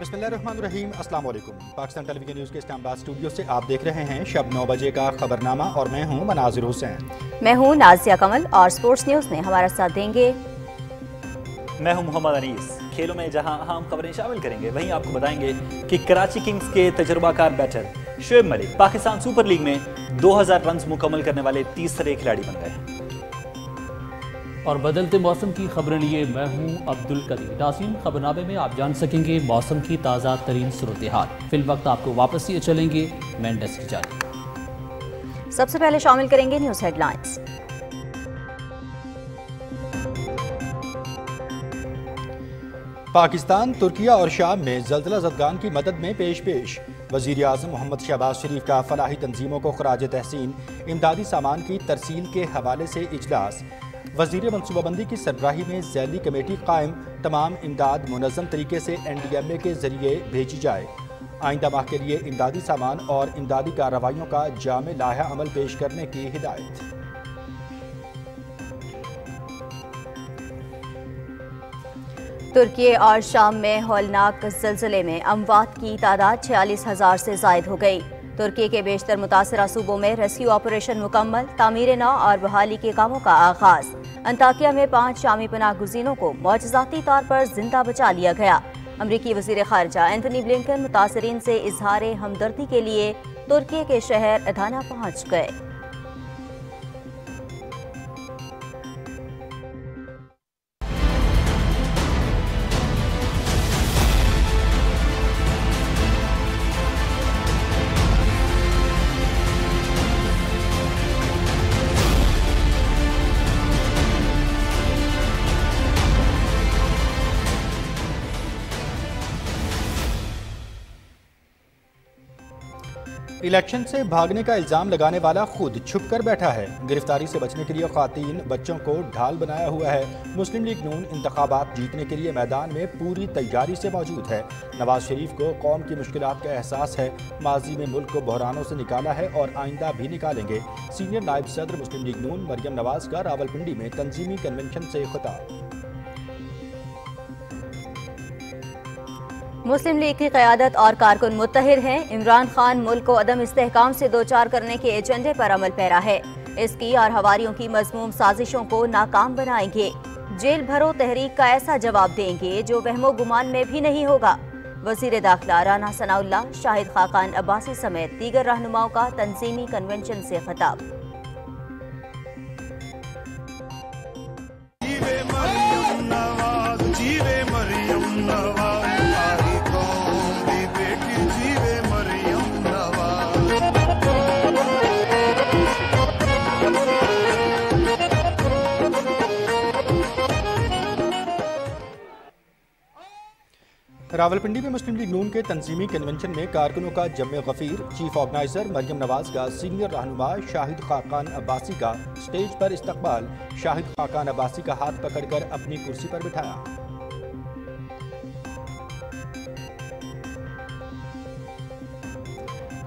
बिस्मिल्लाहिर्रहमानिर्रहीम, अस्सलाम वालेकुम। पाकिस्तान टेलीविजन न्यूज़ के इस्लामाबाद स्टूडियो से आप देख रहे हैं शब 9 बजे का खबरनामा और मैं हूं मनाजिर हुसैन। मैं हूं नाजिया कमल और स्पोर्ट्स न्यूज़ में हमारा साथ देंगे मैं हूं मोहम्मद अनीस। खेलों में जहां अहम खबरें शामिल करेंगे वहीं आपको बताएंगे कि कराची किंग्स के तजुर्बाकार batter Shoaib Malik Pakistan super league में 2000 रन मुकम्मल करने वाले तीसरे खिलाड़ी बन गए। और बदलते मौसम की खबरें लिए मैं हूं अब्दुल कदीर। नाज़रीन, खबरनामे में आप जान सकेंगे मौसम की ताज़ा तरीन सूरत हाल। फिल वक्त आपको वापस ये चलेंगे मेन डेस्क की जानिब। सबसे पहले शामिल करेंगे न्यूज़ हेडलाइंस। पाकिस्तान, तुर्किया और शाम में ज़ल्ज़ला ज़दगान की मदद में पेश। वज़ीर आज़म मोहम्मद शहबाज शरीफ का फलाही तंजीमों को खराज तहसीन, इमदादी सामान की तरसील के हवाले से इजलास। वज़ीर मनसूबाबंदी की सरबराही में ज़ैली कमेटी कायम, तमाम इमदाद मुनज़्ज़म तरीके से NDMA के ज़रिए भेजी जाए। आइंदा माह के लिए इमदादी सामान और इमदादी कार्रवाइयों का जामे लाहा अमल पेश करने की हिदायत। तुर्की और शाम में हौलनाक ज़लज़ले में अमवात की तादाद 46,000 से ज़ायद हो गई। तुर्की के बेशतर मुतासरा सूबों में रेस्क्यू ऑपरेशन मुकम्मल, तामीर नौ और बहाली के कामों का आगाज। अंताकिया में 5 शामी पनाह गुज़ीनों को मौजज़ाती तौर पर जिंदा बचा लिया गया। अमरीकी वज़ीर ख़ारिजा एंथनी ब्लिंकन मुतासरीन से इजहार हमदर्दी के लिए तुर्की के शहर अदाना पहुँच गए। इलेक्शन से भागने का इल्ज़ाम लगाने वाला खुद छुप कर बैठा है। गिरफ्तारी से बचने के लिए ख़वातीन बच्चों को ढाल बनाया हुआ है। मुस्लिम लीग नून इंतखाबात जीतने के लिए मैदान में पूरी तैयारी से मौजूद है। नवाज शरीफ को कौम की मुश्किलात का एहसास है। माजी में मुल्क को बहरानों से निकाला है और आइंदा भी निकालेंगे। सीनियर नायब सदर मुस्लिम लीग नून मरियम नवाज का रावलपिंडी में तंजीमी कन्वेंशन से खिताब। मुस्लिम लीग की क़यादत और कारकुन मुत्तहिद हैं। इमरान खान मुल्क को अदम इस्तेहकाम से दोचार करने के एजेंडे पर अमल पैरा है। इसकी और हवारियों की मज़मूम साजिशों को नाकाम बनाएंगे। जेल भरो तहरीक का ऐसा जवाब देंगे जो वहमो गुमान में भी नहीं होगा। वज़ीर दाखिला राना सनाउल्लाह, शाहिद खाकान अब्बासी समेत दीगर रहनुमाओं का तंजीमी कन्वेंशन से खिताब। रावलपिंडी में मुस्लिम लीग नून के तंजीमी कन्वेंशन में कारकुनों का जम्मे गफीर। चीफ ऑर्गेनाइजर मरियम नवाज का सीनियर रहनुमा शाहिद खाकान अब्बासी का स्टेज पर इस्तकबाल। शाहिद खाकान अब्बासी का हाथ पकड़कर अपनी कुर्सी पर बिठाया।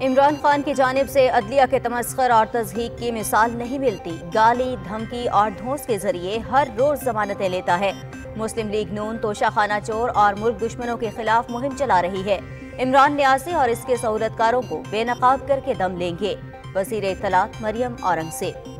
इमरान खान की जानिब से अदलिया के तमस्खर और तज़हीक की मिसाल नहीं मिलती। गाली, धमकी और धौंस के जरिए हर रोज जमानतें लेता है। मुस्लिम लीग नून तोशाखाना चोर और मुल्क दुश्मनों के खिलाफ मुहिम चला रही है। इमरान न्यासी और इसके सहूलतकारों को बेनकाब करके दम लेंगे। वज़ीर इत्तलात मरियम औरंगज़ेब।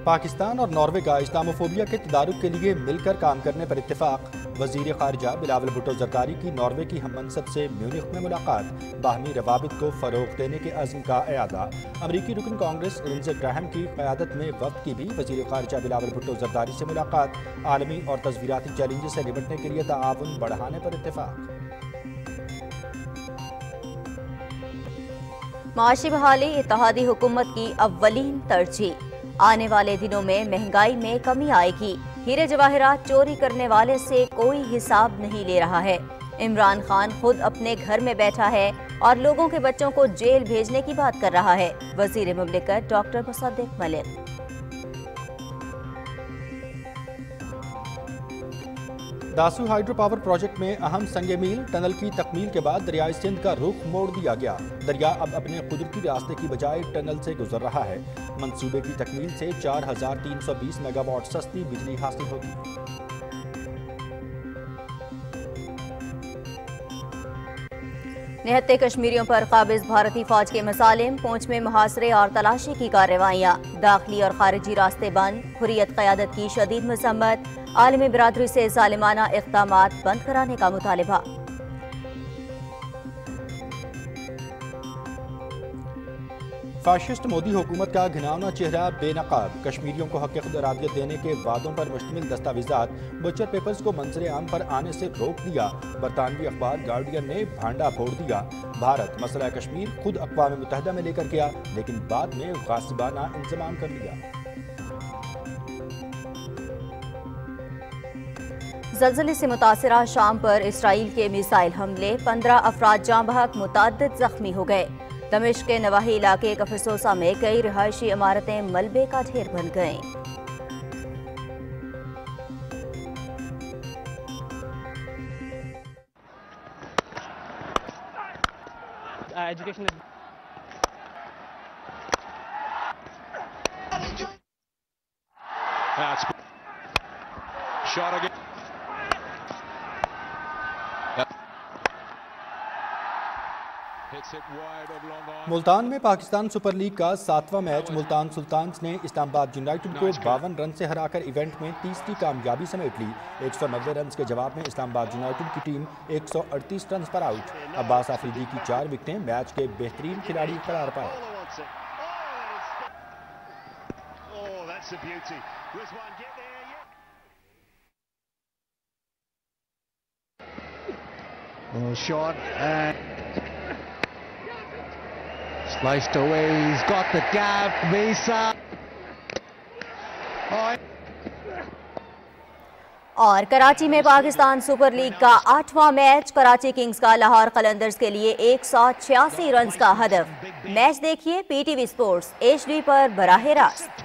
पाकिस्तान और नॉर्वे का इस्लामोफोबिया के तदारुक के लिए मिलकर काम करने पर इत्तेफाक। वज़ीर ख़ारिजा बिलावल भुट्टो ज़रदारी की नॉर्वे की हममनसब से म्यूनिख में मुलाकात। बाहमी रवाबित को फ़रोग़ देने के अज़्म का एआदा। अमरीकी रुकन कांग्रेस लिंडसे ग्राहम की क़यादत में वफ़द की भी वज़ीर ख़ारिजा बिलावल भुट्टो ज़रदारी से मुलाकात। आलमी और तस्वीराती चैलेंज से निपटने के लिए ताआवुन बढ़ाने पर इत्तेफाक। माशी बहाली इत्तेहादी हुकूमत की अव्वलीन तरजीह। आने वाले दिनों में महंगाई में कमी आएगी। हीरे जवाहरात चोरी करने वाले से कोई हिसाब नहीं ले रहा है। इमरान खान खुद अपने घर में बैठा है और लोगों के बच्चों को जेल भेजने की बात कर रहा है। वज़ीर मुमलिकत doctor Mossadegh Malik. Dasu hydro power project में अहम संगे मील। टनल की तकमील के बाद दरियाई सिंध का रुख मोड़ दिया गया। दरिया अब अपने कुदरती रास्ते की बजाय टनल से गुजर रहा है। मंसूबे की तकमील से 4320 मेगावाट सस्ती बिजली हासिल होगी। निहत्ते कश्मीरियों पर काबिज भारतीय फौज के मसालिम, पूंछ में मुहासरे और तलाशी की कार्रवाइयाँ, दाखिली और खारिजी रास्ते बंद, हुर्रियत क़यादत की शदीद मजम्मत, आलमी बिरादरी से जालिमाना इक़दामात बंद कराने का मुतालिबा। फाशिस्ट मोदी हुकूमत का घिनौना चेहरा बेनकाब, कश्मीरियों को हक़ खुदरादियत देने के वादों पर मुश्तमिल दस्तावेजात बचर पेपर्स को मंजर आम पर आने से रोक दिया। बरतानवी अखबार गार्डियन ने भांडा फोड़ दिया। भारत मसला कश्मीर खुद अक़वाम मुत्तहिदा में लेकर गया, लेकिन बाद में गासिबाना इंतज़ाम कर लिया। ज़लज़ले से मुतासिरा शाम पर इसराइल के मिसाइल हमले, 15 अफराद जाँ बहक, मुतअद्दिद ज़ख्मी हो गए। दमिश्क के नवाही इलाके कफरसोसा में कई रिहायशी इमारतें मलबे का ढेर बन गईं। मुल्तान में पाकिस्तान सुपर लीग का 7वां मैच मुल्तान सुल्तान्स ने इस्लामाबाद यूनाइटेड को 52 रन से हराकर इवेंट में तीसरी कामयाबी समेट ली। 190 रन के जवाब में इस्लामाबाद यूनाइटेड की टीम 138 रन पर आउट। अब्बास आफरीदी की 4 विकेटें मैच के बेहतरीन खिलाड़ी करार पाए। Sliced away, he's got the gap, Mesa. और कराची में पाकिस्तान सुपर लीग का 8वां मैच, कराची किंग्स का लाहौर कलंदर्स के लिए 186 रन का हदफ। मैच देखिए PTV स्पोर्ट्स HD पर बराह रास्त।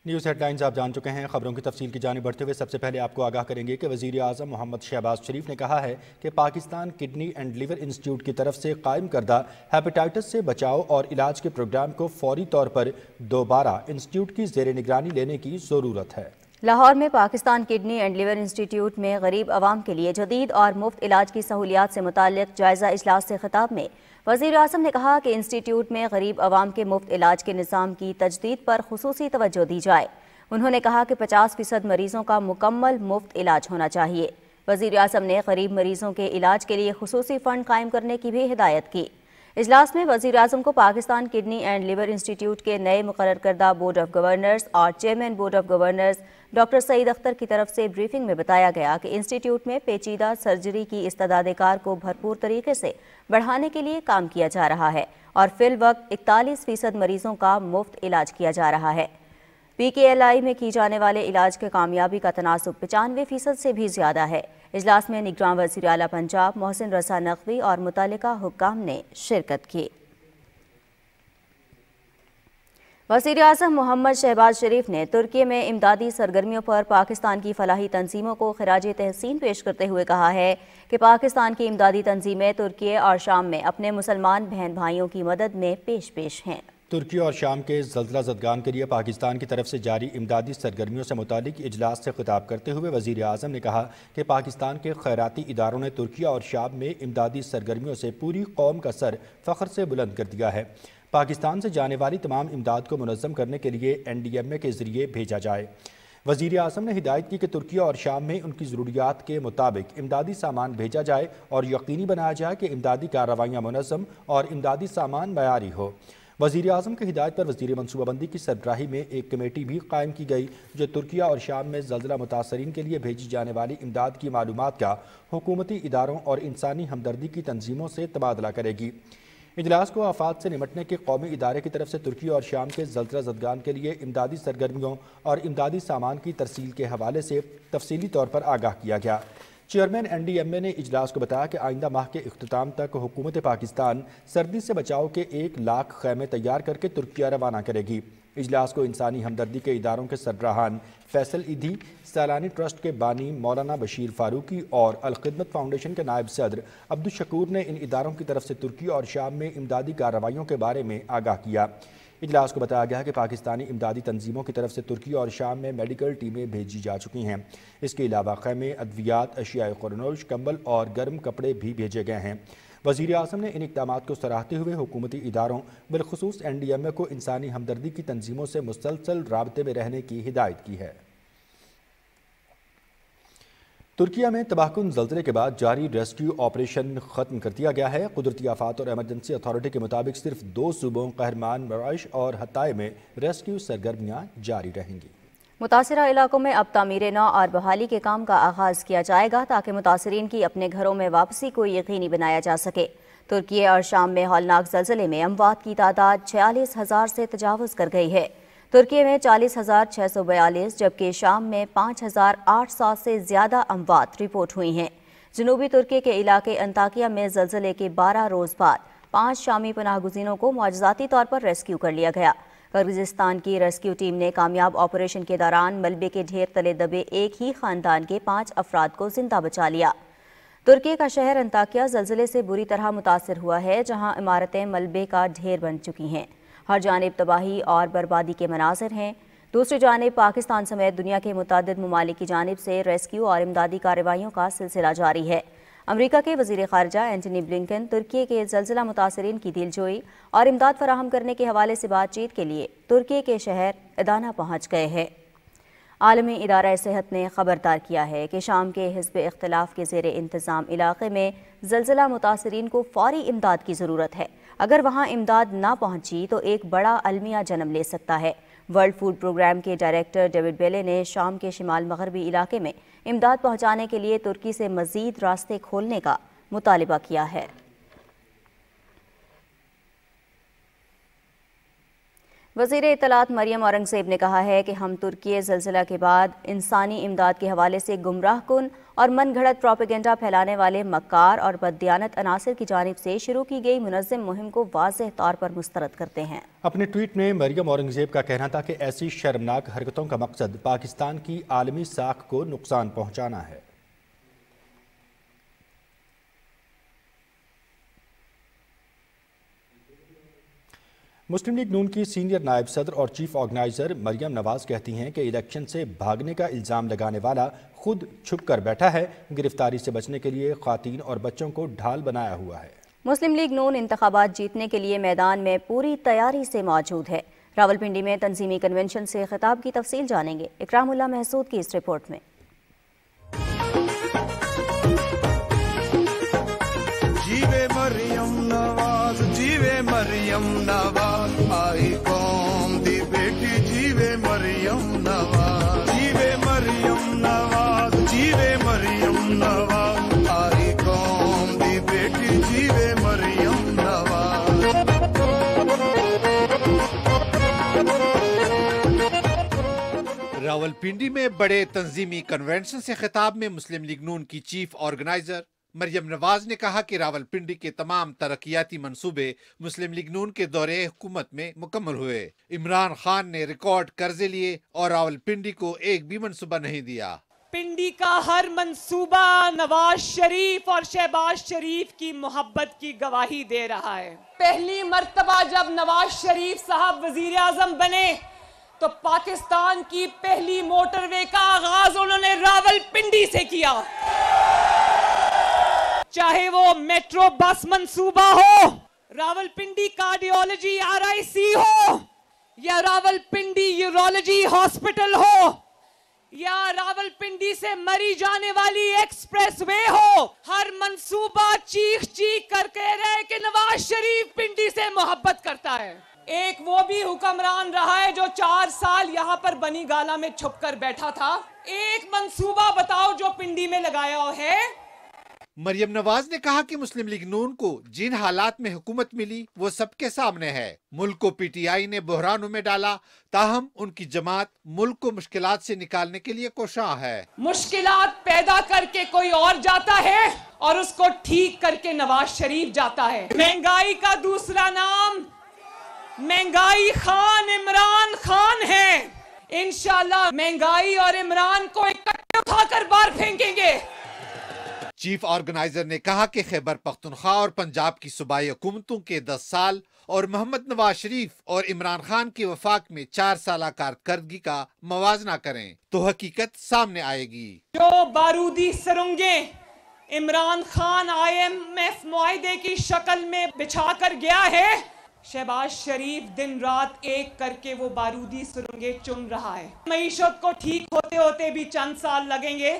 न्यूज़ हेडलाइंस आप जान चुके हैं। खबरों की तफसील की जानिब बढ़ते हुए सबसे पहले आपको आगाह करेंगे कि वज़ीर आज़म मोहम्मद शहबाज शरीफ ने कहा है कि Pakistan kidney and liver institute की तरफ से कायम करदा हेपेटाइटिस से बचाव और इलाज के प्रोग्राम को फौरी तौर पर दोबारा इंस्टीट्यूट की ज़ेर निगरानी लेने की ज़रूरत है। लाहौर में Pakistan kidney and liver institute में गरीब आवाम के लिए जदीद और मुफ्त इलाज की सहूलियात से मुताल्लिक जायज़ा इजलास से खिताब में वज़ीर आज़म ने कहा कि इंस्टीट्यूट में गरीब आवाम के मुफ्त इलाज के निज़ाम की तजदीद पर खुसूसी तवज्जो दी जाए। उन्होंने कहा कि 50% मरीजों का मुकम्मल मुफ्त इलाज होना चाहिए। वज़ीर आज़म ने गरीब मरीजों के इलाज के लिए खुसूसी फ़ंड कायम करने की भी हिदायत की। इजलास में वज़ीर आज़म को Pakistan kidney and liver institute के नए मुकर्रर करदा बोर्ड ऑफ गवर्नर्स और chairman board of governors doctor Saeed Akhtar की तरफ से ब्रीफिंग में बताया गया कि इंस्टीट्यूट में पेचीदा सर्जरी की इस्तेदाद-ए-कार को भरपूर तरीके से बढ़ाने के लिए काम किया जा रहा है और फिल वक्त 41% मरीजों का मुफ्त इलाज किया जा रहा है। PKLI में की जाने वाले इलाज के कामयाबी का तनासुब 95% से भी ज़्यादा है। इजलास में निगरान वज़ीर आला पंजाब मोहसिन रज़ा नकवी और मुतल्लिका हुक्काम ने शिरकत की। वज़ीर आज़म मोहम्मद शहबाज शरीफ ने तुर्की में इमदादी सरगर्मियों पर पाकिस्तान की फलाही तंजीमों को खिराज तहसीन पेश करते हुए कहा है कि पाकिस्तान की इमदादी तंजीमें तुर्की और शाम में अपने मुसलमान बहन भाइयों की मदद में पेश हैं। तुर्की और शाम के ज़लज़ला ज़दगान के लिए पाकिस्तान की तरफ से जारी इमदादी सरगर्मियों से मुतालिक इजलास से खिताब करते हुए वज़ीर आज़म ने कहा कि पाकिस्तान के खैराती इदारों ने तुर्की और शाम में इमदादी सरगर्मियों से पूरी कौम का सर फ़ख्र से बुलंद कर दिया है। पाकिस्तान से जाने वाली तमाम इमदाद को मुनज़्ज़म करने के लिए NDMA के ज़रिए भेजा जाए। वज़ीर आज़म ने हिदायत की कि तुर्की और शाम में उनकी ज़रूरियात के मुताबिक इमदादी सामान भेजा जाए और यकीनी बनाया जाए कि इमदादी कार्रवाइयाँ मुनज़्ज़म और इमदादी सामान मयारी हो। वज़ीर आज़म की हिदायत पर वज़ीर मनसूबाबंदी की सरबराही में एक कमेटी भी कायम की गई जो तुर्की और शाम में ज़लज़ला मुतासरीन के लिए भेजी जाने वाली इमदाद की मालूमात का हुकूमती इदारों और इंसानी हमदर्दी की तंजीमों से तबादला करेगी। इजलास को आफात से निमटने के कौमी इदारे की तरफ से तुर्की और शाम के ज़लज़ला ज़दगान के लिए इमदादी सरगर्मियों और इमदादी सामान की तरसील के हवाले से तफसीली तौर पर आगाह किया गया। चेयरमैन NDMA ने इजलास को बताया कि आइंदा माह के इख्तिताम तक हुकूमत पाकिस्तान सर्दी से बचाव के 1 लाख खैमे तैयार करके तुर्किया रवाना करेगी। اجلاس کو انسانی ہمدردی کے اداروں کے سربراہان فیصل ایدھی، سیلانی ٹرسٹ کے بانی مولانا بشیر فاروقی اور الخدمت فاؤنڈیشن کے نائب صدر عبدالشکور نے ان اداروں کی طرف سے ترکی اور شام میں امدادی کارروائیوں کے بارے میں آگاہ کیا۔ اجلاس کو بتایا گیا کہ پاکستانی امدادی تنظیموں کی طرف سے ترکی اور شام میں میڈیکل ٹیمیں بھیجی جا چکی ہیں۔ اس کے علاوہ خیمے، ادویات، اشیاء قرنوش، کمبل اور گرم کپڑے بھی بھیجے گئے ہیں۔ وزیر اعظم نے ان اقدامات کو سراہتے ہوئے حکومتی اداروں بالخصوص NDMA کو انسانی ہمدردی کی تنظیموں سے مسلسل رابطے میں رہنے کی ہدایت کی ہے۔ ترکیہ میں تباہ کن زلزلے کے بعد جاری ریسکیو آپریشن ختم کر دیا گیا ہے۔ قدرتی آفات اور ایمرجنسی اتھارٹی کے مطابق صرف 2 صوبوں قہرمان مراش اور حطائے میں ریسکیو سرگرمیاں جاری رہیں گی۔ متاثرہ علاقوں میں اب تعمیر نو اور بحالی کے کام کا آغاز کیا جائے گا تاکہ متاثرین کی اپنے گھروں میں واپسی کو یقینی بنایا جا سکے۔ ترکی اور شام میں ہولناک زلزلے میں اموات کی تعداد 46,000 سے تجاوز کر گئی ہے۔ ترکی میں 40,642 جبکہ شام میں 5,800 سے زیادہ اموات رپورٹ ہوئی ہیں۔ جنوبی ترکی کے علاقے انطاکیہ میں زلزلے کے 12 روز بعد 5 شامی پناہ گزینوں کو معجزاتی طور پر ریسکیو کر لیا گیا۔ کرغزستان کی ریسکیو ٹیم نے کامیاب آپریشن کے دوران ملبے کے ڈھیر تلے دبے ایک ہی خاندان کے 5 افراد کو زندہ بچا لیا۔ ترکی کا شہر انطاکیہ زلزلے سے بری طرح متاثر ہوا ہے، جہاں عمارتیں ملبے کا ڈھیر بن چکی ہیں۔ ہر جانب تباہی اور بربادی کے مناظر ہیں۔ دوسری جانب پاکستان سمیت دنیا کے متعدد ممالک کی جانب سے ریسکیو اور امدادی کارروائیوں کا سلسلہ جاری ہے۔ امریکہ کے وزیر خارجہ اینٹونی بلنکن ترکی کے زلزلہ متاثرین کی دلجوئی اور امداد فراہم کرنے کے حوالے سے بات چیت کے لیے ترکی کے شہر ادانا پہنچ گئے ہیں۔ عالمی ادارہ صحت نے خبردار کیا ہے کہ شام کے حزب اختلاف کے زیر انتظام علاقے میں زلزلہ متاثرین کو فوری امداد کی ضرورت ہے۔ اگر وہاں امداد نہ پہنچی تو ایک بڑا المیہ جنم لے سکتا ہے۔ ورلڈ فوڈ پروگرام کے ڈائریکٹر ڈیوڈ بیلے نے شام کے شمال مغربی علاقے میں امداد پہنچانے کے لیے ترکی سے مزید راستے کھولنے کا مطالبہ کیا ہے۔ وزیر اطلاعات مریم اورنگزیب نے کہا ہے کہ ہم ترکی زلزلہ کے بعد انسانی امداد کے حوالے سے گمراہ کن اور من گھڑت پروپیگنڈا پھیلانے والے مکار اور بددیانت عناصر کی جانب سے شروع کی گئی منظم مہم کو واضح طور پر مسترد کرتے ہیں۔ اپنے ٹویٹ میں مریم اورنگزیب کا کہنا تھا کہ ایسی شرمناک حرکتوں کا مقصد پاکستان کی عالمی ساکھ کو نقصان پہنچانا ہے۔ مسلم لیگ نون کی سینئر نائب صدر اور چیف آرگنائزر مریم نواز کہتی ہیں کہ الیکشن سے بھاگنے کا الزام لگانے والا خود چھپ کر بیٹھا ہے، گرفتاری سے بچنے کے لیے خواتین اور بچوں کو ڈھال بنایا ہوا ہے۔ مسلم لیگ نون انتخابات جیتنے کے لیے میدان میں پوری تیاری سے موجود ہے۔ راولپنڈی میں تنظیمی کنونشن سے خطاب کی تفصیل جانیں گے اکرام اللہ محسود کی اس رپورٹ میں۔ جیوے مریم نواز، جیوے مریم نواز، آئی قوم دی بیٹی جیوے مریم نواز، جیوے مریم نواز، جیوے مریم نواز، آئی قوم دی بیٹی جیوے مریم نواز۔ راولپنڈی میں بڑے تنظیمی کنونشن سے خطاب میں مسلم لیگ نون کی چیف آرگنائزر مریم نواز نے کہا کہ راولپنڈی کے تمام ترقیاتی منصوبے مسلم لیگ نون کے دورے حکومت میں مکمل ہوئے۔ عمران خان نے ریکارڈ قرضے لیے اور راولپنڈی کو ایک بھی منصوبہ نہیں دیا۔ پنڈی کا ہر منصوبہ نواز شریف اور شہباز شریف کی محبت کی گواہی دے رہا ہے۔ پہلی مرتبہ جب نواز شریف صاحب وزیر اعظم بنے تو پاکستان کی پہلی موٹر وے کا آغاز انہوں نے راولپنڈی سے کیا، چاہے وہ میٹرو بس منصوبہ ہو، راولپنڈی کارڈیولوجی RIC ہو، یا راولپنڈی یورولوجی ہاسپٹل ہو، یا راولپنڈی سے مری جانے والی ایکسپریس وے ہو۔ ہر منصوبہ چیخ چیخ کر کہہ رہے کہ نواز شریف پنڈی سے محبت کرتا ہے۔ ایک وہ بھی حکمران رہا ہے جو 4 سال یہاں پر بنی گالا میں چھپ کر بیٹھا تھا۔ ایک منصوبہ بتاؤ جو پنڈی میں لگایا ہے۔ مریم نواز نے کہا کہ مسلم لیگ نون کو جن حالات میں حکومت ملی وہ سب کے سامنے ہے۔ ملک کو PTI نے بحرانوں میں ڈالا، تاہم ان کی جماعت ملک کو مشکلات سے نکالنے کے لیے کوشاں ہے۔ مشکلات پیدا کر کے کوئی اور جاتا ہے اور اس کو ٹھیک کر کے نواز شریف جاتا ہے۔ مہنگائی کا دوسرا نام महंगाई खान इमरान खान है। इंशाल्लाह महंगाई और इमरान को इकट्ठे उठाकर बाहर फेंकेंगे। चीफ ऑर्गेनाइजर ने कहा कि खैबर पख्तूनख्वा और पंजाब की सूबाई हुकूमतों के 10 साल और मोहम्मद नवाज शरीफ और इमरान खान की वफाक में 4 साल कारकर्दगी का मवाजना करें तो हकीकत सामने आएगी। जो बारूदी सुरंगें इमरान खान IMF मुआहदे की शक्ल में बिछा कर गया है, शहबाज शरीफ दिन रात एक करके वो बारूदी सुरंगें चुन रहा है। मईशत को ठीक होते होते भी चंद साल लगेंगे,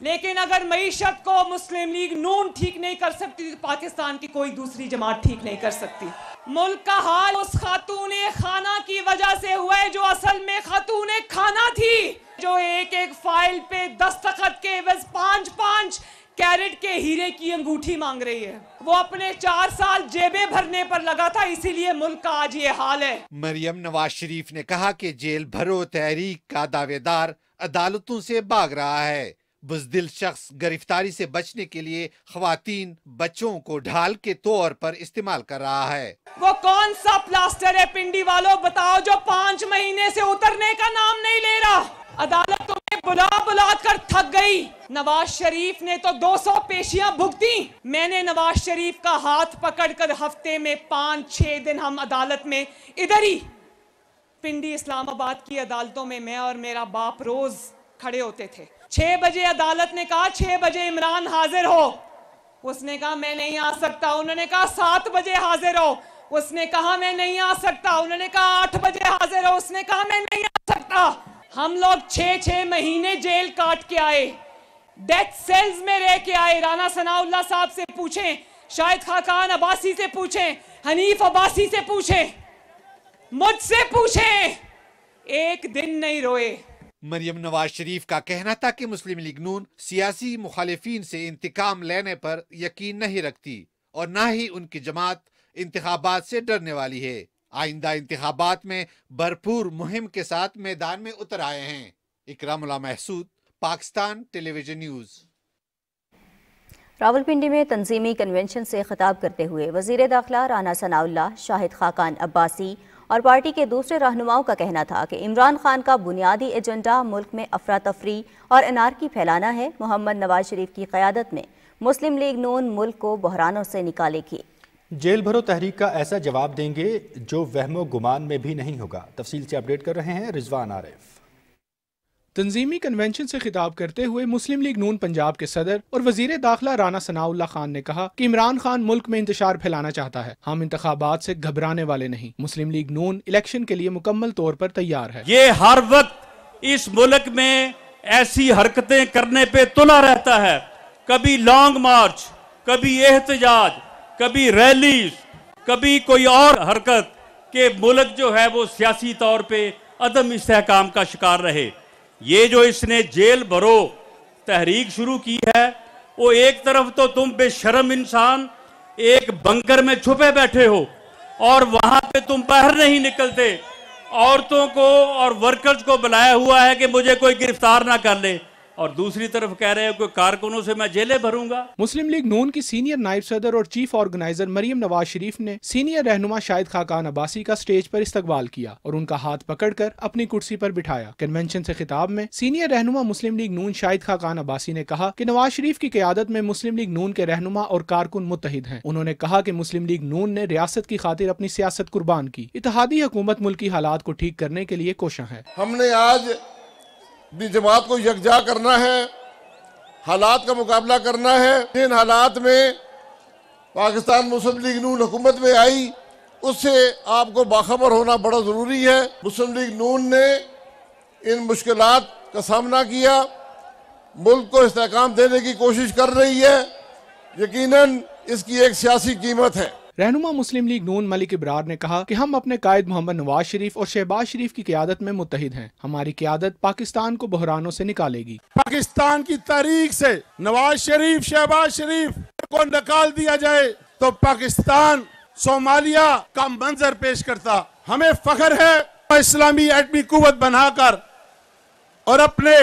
लेकिन अगर मईशत को मुस्लिम लीग नून ठीक नहीं कर सकती तो पाकिस्तान की कोई दूसरी जमात ठीक नहीं कर सकती। मुल्क का हाल उस खातूने खाना की वजह से हुआ है जो असल में खातूने खाना थी, जो एक एक फाइल पे दस्तखत के एवज 5-5 कैरेट के हीरे की अंगूठी मांग रही है। वो अपने 4 साल जेबें भरने पर लगा था, इसीलिए मुल्क का आज ये हाल है। मरियम नवाज शरीफ ने कहा कि जेल भरो तहरीक का दावेदार अदालतों से भाग रहा है। बुज़दिल शख्स गिरफ्तारी से बचने के लिए ख्वातीन बच्चों को ढाल के तौर पर इस्तेमाल कर रहा है। वो कौन सा प्लास्टर है पिंडी वालों बताओ जो 5 महीने से उतरने का नाम नहीं ले रहा। अदालत तुम्हें बुला बुला कर थक गई। नवाज शरीफ ने तो 200 पेशियां भुगती। मैंने नवाज शरीफ का हाथ पकड़कर हफ्ते में 5-6 दिन हम अदालत में इधर ही पिंडी इस्लामाबाद की अदालतों में मैं और मेरा बाप रोज खड़े होते थे। 6 बजे अदालत ने कहा 6 बजे इमरान हाजिर हो, उसने कहा मैं नहीं आ सकता। उन्होंने कहा 7 बजे हाजिर हो, उसने कहा मैं नहीं आ सकता। उन्होंने कहा 8 बजे हाजिर हो, उसने कहा मैं नहीं आ सकता। हम लोग 6-6 महीने जेल काट के आए, डेथ सेल्स में रह के आए। राना सनाउल्लाह साहब से पूछें, शाहिद खाकान अब्बासी से पूछें, हनीफ अब्बासी से पूछें, मुझसे पूछें, एक दिन नहीं रोए। मरियम नवाज शरीफ का कहना था कि मुस्लिम लीग नून सियासी मुखालिफिन से इंतकाम लेने पर यकीन नहीं रखती और न ही उनकी जमात इंतखाबात से डरने वाली है। आइंदा इंतखाबात में भरपूर मुहिम के साथ मैदान में उतर आए हैं। Ikramullah Mahsud, Pakistan television news. रावलपिंडी में तंजीमी कन्वेंशन से खिताब करते हुए वज़ीर दाखिला राना सनाउल्लाह, शाहिद खाकान अब्बासी और पार्टी के दूसरे रहनुमाओं का कहना था कि इमरान खान का बुनियादी एजेंडा मुल्क में अफरा तफरी और अनारकी फैलाना है। मोहम्मद नवाज शरीफ की क़यादत में मुस्लिम लीग नून मुल्क को बहरानों से निकालेगी। जेल भरो तहरीक का ऐसा जवाब देंगे जो वहमो गुमान में भी नहीं होगा। तफसील से अपडेट कर रहे हैं रिजवान आरिफ। तंजीमी कन्वेंशन से खिताब करते हुए मुस्लिम लीग नून पंजाब के सदर और वजीर दाखिला राना सनाउल्लाह खान ने कहा कि इमरान खान मुल्क में इंतशार फैलाना चाहता है। हम इंतखाबात से घबराने वाले नहीं। मुस्लिम लीग नून इलेक्शन के लिए मुकम्मल तौर पर तैयार है। ये हर वक्त इस मुल्क में ऐसी हरकतें करने पे तुला रहता है, कभी लॉन्ग मार्च, कभी एहतजाज, कभी रैली, कभी कोई और हरकत के मुल्क जो है वो सियासी तौर पे अदम इस्तेहकाम का शिकार रहे। ये जो इसने जेल भरो तहरीक शुरू की है, वो एक तरफ तो तुम बेशर्म इंसान एक बंकर में छुपे बैठे हो और वहां पे तुम बाहर नहीं निकलते, औरतों को और वर्कर्स को बुलाया हुआ है कि मुझे कोई गिरफ्तार ना कर ले, और दूसरी तरफ कह रहे हो कि कारकुनों से मैं जेलें भरूंगा। मुस्लिम लीग नून की सीनियर नायब सदर और चीफ ऑर्गेनाइजर मरियम नवाज शरीफ ने सीनियर रहनुमा शाहिद खाकान अब्बासी का स्टेज पर इस्तकबाल किया और उनका हाथ पकड़कर अपनी कुर्सी पर बिठाया। कन्वेंशन से खिताब में सीनियर रहनुमा मुस्लिम लीग नून शाहिद खाकान अब्बासी ने कहा कि नवाज शरीफ की क़यादत में मुस्लिम लीग नून के रहनुमा और कारकुन मुत्तहिद हैं। उन्होंने कहा कि मुस्लिम लीग नून ने रियासत की खातिर अपनी सियासत कुर्बान की। इत्तेहादी हुकूमत मुल्की हालात को ठीक करने के लिए कोशिश है। हमने आज भी जमात को यकजा करना है, हालात का मुकाबला करना है। इन हालात में पाकिस्तान मुस्लिम लीग नून हुकूमत में आई, उससे आपको बाखबर होना बड़ा ज़रूरी है। मुस्लिम लीग नून ने इन मुश्किलात का सामना किया, मुल्क को इस्तेहकाम देने की कोशिश कर रही है। यकीनन इसकी एक सियासी कीमत है। रहनुमा मुस्लिम लीग नून मलिक इब्रार ने कहा कि हम अपने कायद मोहम्मद नवाज शरीफ और शहबाज शरीफ की क़यादत में मुत्तहिद हैं। हमारी क़यादत पाकिस्तान को बहरानों से निकालेगी। पाकिस्तान की तारीख से नवाज शरीफ, शहबाज शरीफ को निकाल दिया जाए तो पाकिस्तान सोमालिया का मंजर पेश करता। हमें फख्र है इस्लामी एटमी कुव्वत बनाकर और अपने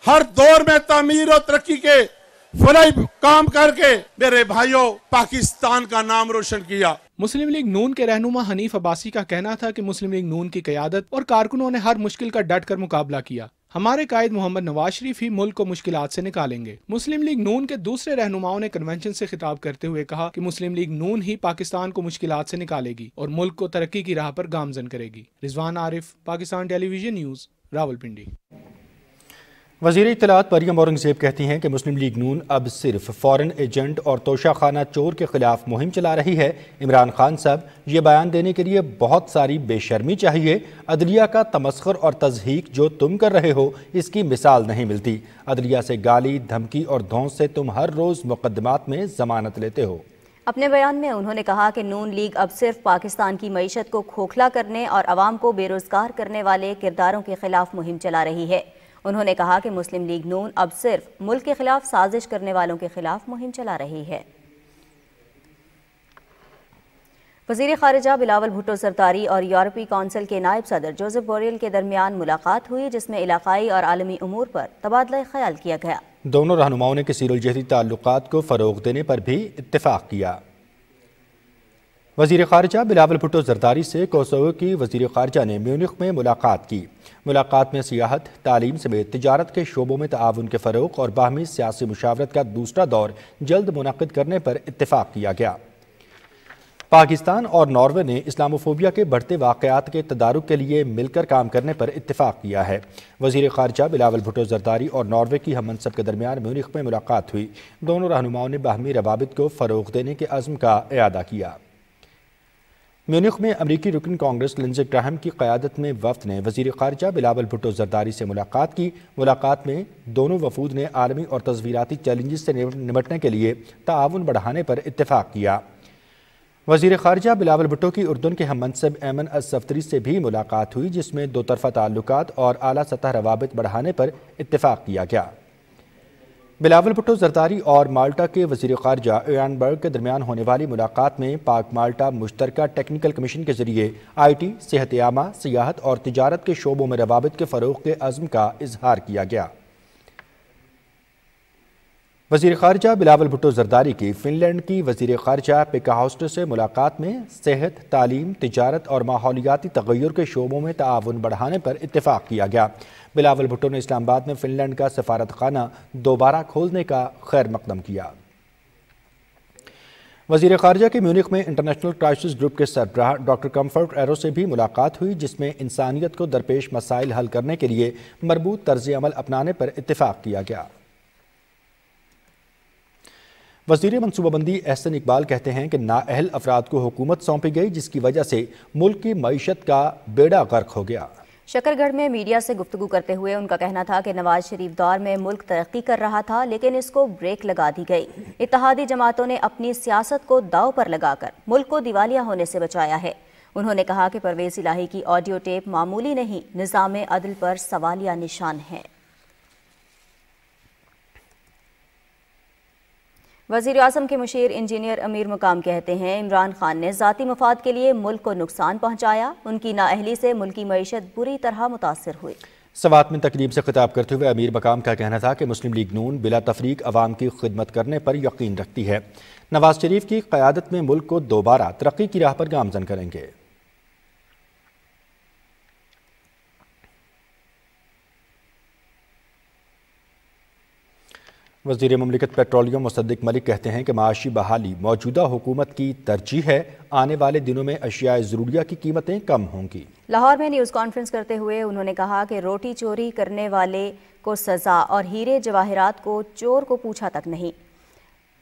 हर दौर में तामीर और तरक्की के फलाई काम करके मेरे भाइयों पाकिस्तान का नाम रोशन किया। मुस्लिम लीग नून के रहनुमा हनीफ अब्बासी का कहना था कि मुस्लिम लीग नून की क़यादत और कारकुनों ने हर मुश्किल का डट कर मुकाबला किया। हमारे कायद मोहम्मद नवाज शरीफ ही मुल्क को मुश्किलात से निकालेंगे। मुस्लिम लीग नून के दूसरे रहनुमाओं ने कन्वेंशन से खिताब करते हुए कहा कि मुस्लिम लीग नून ही पाकिस्तान को मुश्किलात से निकालेगी और मुल्क को तरक्की की राह पर गामजन करेगी। Rizwan Arif, Pakistan television news, Rawalpindi. वज़ीर इत्तलात मरियम औरंगज़ेब कहती हैं कि मुस्लिम लीग नून अब सिर्फ फॉरेन एजेंट और तोशाखाना चोर के खिलाफ मुहिम चला रही है। इमरान खान साहब, ये बयान देने के लिए बहुत सारी बेशर्मी चाहिए। अदलिया का तमस्खुर और तज़हीक जो तुम कर रहे हो, इसकी मिसाल नहीं मिलती। अदलिया से गाली, धमकी और धौंस से तुम हर रोज़ मुकदमात में ज़मानत लेते हो। अपने बयान में उन्होंने कहा कि नून लीग अब सिर्फ पाकिस्तान की मईशत को खोखला करने और अवाम को बेरोजगार करने वाले किरदारों के खिलाफ मुहिम चला रही है। उन्होंने कहा कि मुस्लिम लीग नून अब सिर्फ मुल्क के खिलाफ साजिश करने वालों के खिलाफ मुहिम चला रही है। वज़ीर ख़ारिजा बिलावल भुट्टो ज़रदारी और यूरोपीय काउंसिल के नायब सदर जोसेफ बोरेल के दरमियान मुलाकात हुई, जिसमें इलाकाई और आलमी उमूर पर तबादला ख्याल किया गया। दोनों रहनुमाओं ने किसीरुल-जहदी ताल्लुकात को फ़रोग़ देने पर भी इत्तिफ़ाक़ किया। वज़ीर ख़ारिजा बिलावल भुट्टो ज़रदारी से कोसोवो की वज़ीर ख़ारिजा ने म्यूनिख में मुलाकात की। मुलाकात में सियाहत, तालीम समेत तिजारत के शोबों में ताआवुन के फ़रोग़ और बाहमी सियासी मुशावरत का दूसरा दौर जल्द मुनक़िद करने पर इत्तिफ़ाक़ किया गया। पाकिस्तान और नॉर्वे ने इस्लामोफोबिया के बढ़ते वाक़यात के तदारुक के लिए मिलकर काम करने पर इत्तिफ़ाक़ किया है। वज़ीर ख़ारिजा बिलावल भुट्टो ज़रदारी और नॉर्वे की हम-मनसब के दरमियान म्यूनिख में मुलाकात हुई। दोनों रहनुमाओं ने बाहमी रवाबित को फ़रोग़ देने के अज़्म का इआदा किया। म्यूनिख में अमरीकी रुकन कांग्रेस लिंडसे ग्राहम की क़यादत में वफ़द ने वज़ीर ख़ारिजा बिलावल भुट्टो ज़रदारी से मुलाकात की। मुलाकात में दोनों वफ़ूद ने आलमी और तस्वीराती चैलेंजेस से निपटने के लिए ताआवुन बढ़ाने पर इत्तिफ़ाक़ किया। वज़ीर ख़ारिजा बिलावल भुट्टो की उर्दन के हम-मनसब ऐमन अस-सफ़दरी से भी मुलाकात हुई, जिसमें दो तरफ़ा ताल्लुकात और आला सतह रवाबित बढ़ाने पर इत्तिफ़ाक़ किया गया। बिलावल भुट्टो ज़रदारी और माल्टा के वज़ीर ख़ारिजा इयान बर्ग के दरमियान होने वाली मुलाकात में पाक माल्टा मुश्तरका टेक्निकल कमीशन के ज़रिए IT, सेहत आमा, सियाहत और तिजारत के शोबों में रवाबित के फ़रोग़ के अज़्म का इजहार किया गया। वज़ीर ख़ारिजा बिलावल भुट्टो ज़रदारी की फ़िनलैंड की वज़ीर ख़ारिजा पेका हॉस्टर से मुलाकात में सेहत, तालीम, तिजारत और माहौलियाती तग़य्युर के शोबों में ताआवुन बढ़ाने पर इत्तिफ़ाक़ किया गया। बिलावल भुट्टो ने इस्लामाबाद में फ़िनलैंड का सफारत खाना दोबारा खोलने का खैर मक़दम किया। वज़ीर ख़ारिजा के म्यूनिख में इंटरनेशनल क्राइसिस ग्रुप के सरबराह डॉक्टर कम्फर्ट एरो से भी मुलाकात हुई, जिसमें इंसानियत को दरपेश मसाइल हल करने के लिए मरबूत तर्ज़ अमल अपनाने पर इत्तिफ़ाक़ किया गया। वज़ीर मनसूबाबंदी एहसन इकबाल कहते हैं कि नाअहल अफराद को हुकूमत सौंपी गई, जिसकी वजह से मुल्क की मईशत का बेड़ा गर्क हो गया। शकरगढ़ में मीडिया से गुफ्तगू करते हुए उनका कहना था कि नवाज शरीफ दौर में मुल्क तरक्की कर रहा था, लेकिन इसको ब्रेक लगा दी गई। इत्तेहादी जमातों ने अपनी सियासत को दाव पर लगाकर मुल्क को दिवालिया होने से बचाया है। उन्होंने कहा कि परवेज़ इलाही की ऑडियो टेप मामूली नहीं, निज़ाम अदल पर सवालिया निशान है। वज़ीर आज़म के मुशीर इंजीनियर अमीर मुकाम कहते हैं इमरान खान ने ज़ाती मफाद के लिए मुल्क को नुकसान पहुँचाया। उनकी नाअहली से मुल्की मईशत बुरी तरह मुतासिर हुई। सवात में तकरीब से खिताब करते हुए अमीर मकाम का कहना था कि मुस्लिम लीग नून बिला तफरीक अवाम की खिदमत करने पर यकीन रखती है। नवाज शरीफ की क़यादत में मुल्क को दोबारा तरक्की की राह पर गामजन करेंगे। वज़ीर मुमलिकत पेट्रोलियम मुसद्दिक मलिक कहते हैं कि माशी बहाली मौजूदा हुकूमत की तरजीह है। आने वाले दिनों में अशियाए ज़रूरिया की कीमतें कम होंगी। लाहौर में न्यूज़ कॉन्फ्रेंस करते हुए उन्होंने कहा कि रोटी चोरी करने वाले को सज़ा और हीरे जवाहिरात को चोर को पूछा तक नहीं।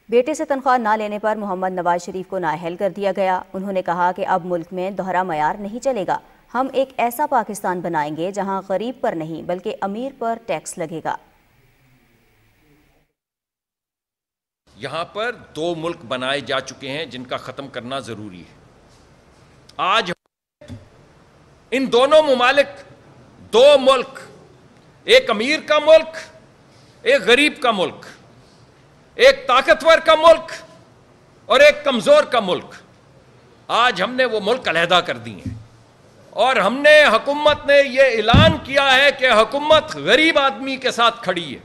बेटे से तनख्वाह ना लेने पर मोहम्मद नवाज शरीफ को नाअहल कर दिया गया। उन्होंने कहा कि अब मुल्क में दोहरा मयार नहीं चलेगा। हम एक ऐसा पाकिस्तान बनाएंगे जहाँ गरीब पर नहीं बल्कि अमीर पर टैक्स लगेगा। यहाँ पर दो मुल्क बनाए जा चुके हैं जिनका ख़त्म करना ज़रूरी है। आज इन दोनों मुमालिक, दो मुल्क, एक अमीर का मुल्क, एक गरीब का मुल्क, एक ताकतवर का मुल्क और एक कमज़ोर का मुल्क, आज हमने वो मुल्क अलहदा कर दिए हैं। और हमने, हुकूमत ने ये ऐलान किया है कि हुकूमत गरीब आदमी के साथ खड़ी है,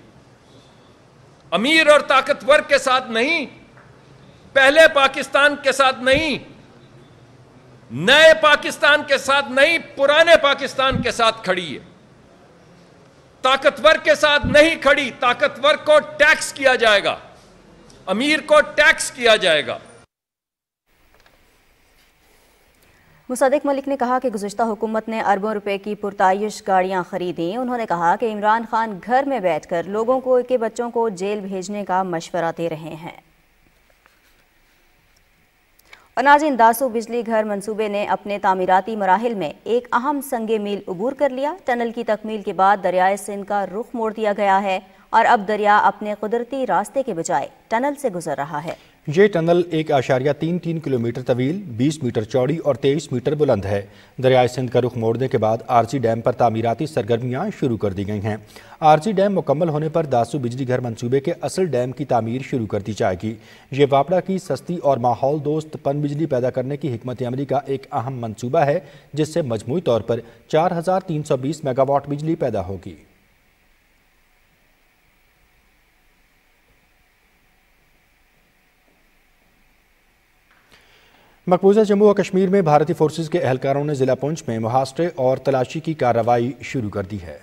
अमीर और ताकतवर के साथ नहीं, पहले पाकिस्तान के साथ नहीं, नए पाकिस्तान के साथ नहीं, पुराने पाकिस्तान के साथ खड़ी है। ताकतवर के साथ नहीं खड़ी। ताकतवर को टैक्स किया जाएगा, अमीर को टैक्स किया जाएगा। मुसद्दिक मलिक ने कहा कि गुज़िश्ता हुकूमत ने अरबों रुपए की पुरताइश गाड़ियां खरीदी। उन्होंने कहा कि इमरान खान घर में बैठकर लोगों को के बच्चों को जेल भेजने का मशवरा दे रहे हैं। और नाज़रीन, दासू बिजली घर मंसूबे ने अपने तामीराती मराहिल में एक अहम संगे मील उबूर कर लिया। टनल की तकमील के बाद दरियाए सिंध का रुख मोड़ दिया गया है और अब दरिया अपने कुदरती रास्ते के बजाय टनल से गुजर रहा है। ये टनल 1.33 किलोमीटर तवील, 20 मीटर चौड़ी और 23 मीटर बुलंद है। दरियाए सिंध का रुख मोड़ने के बाद आरजी डैम पर तामीराती सरगर्मियां शुरू कर दी गई हैं। आरजी डैम मुकम्मल होने पर दासू बिजली घर मंसूबे के असल डैम की तामीर शुरू कर दी जाएगी। ये वापड़ा की सस्ती और माहौल दोस्त पन बिजली पैदा करने की हिकमत अमली का एक अहम मंसूबा है, जिससे मजमूई तौर पर 4320 मेगावाट बिजली पैदा होगी। मकबूजा जम्मू और कश्मीर में भारतीय फोर्सेज के एहलकारों ने जिला पुंछ में मुहासरे और तलाशी की कार्रवाई शुरू कर दी है।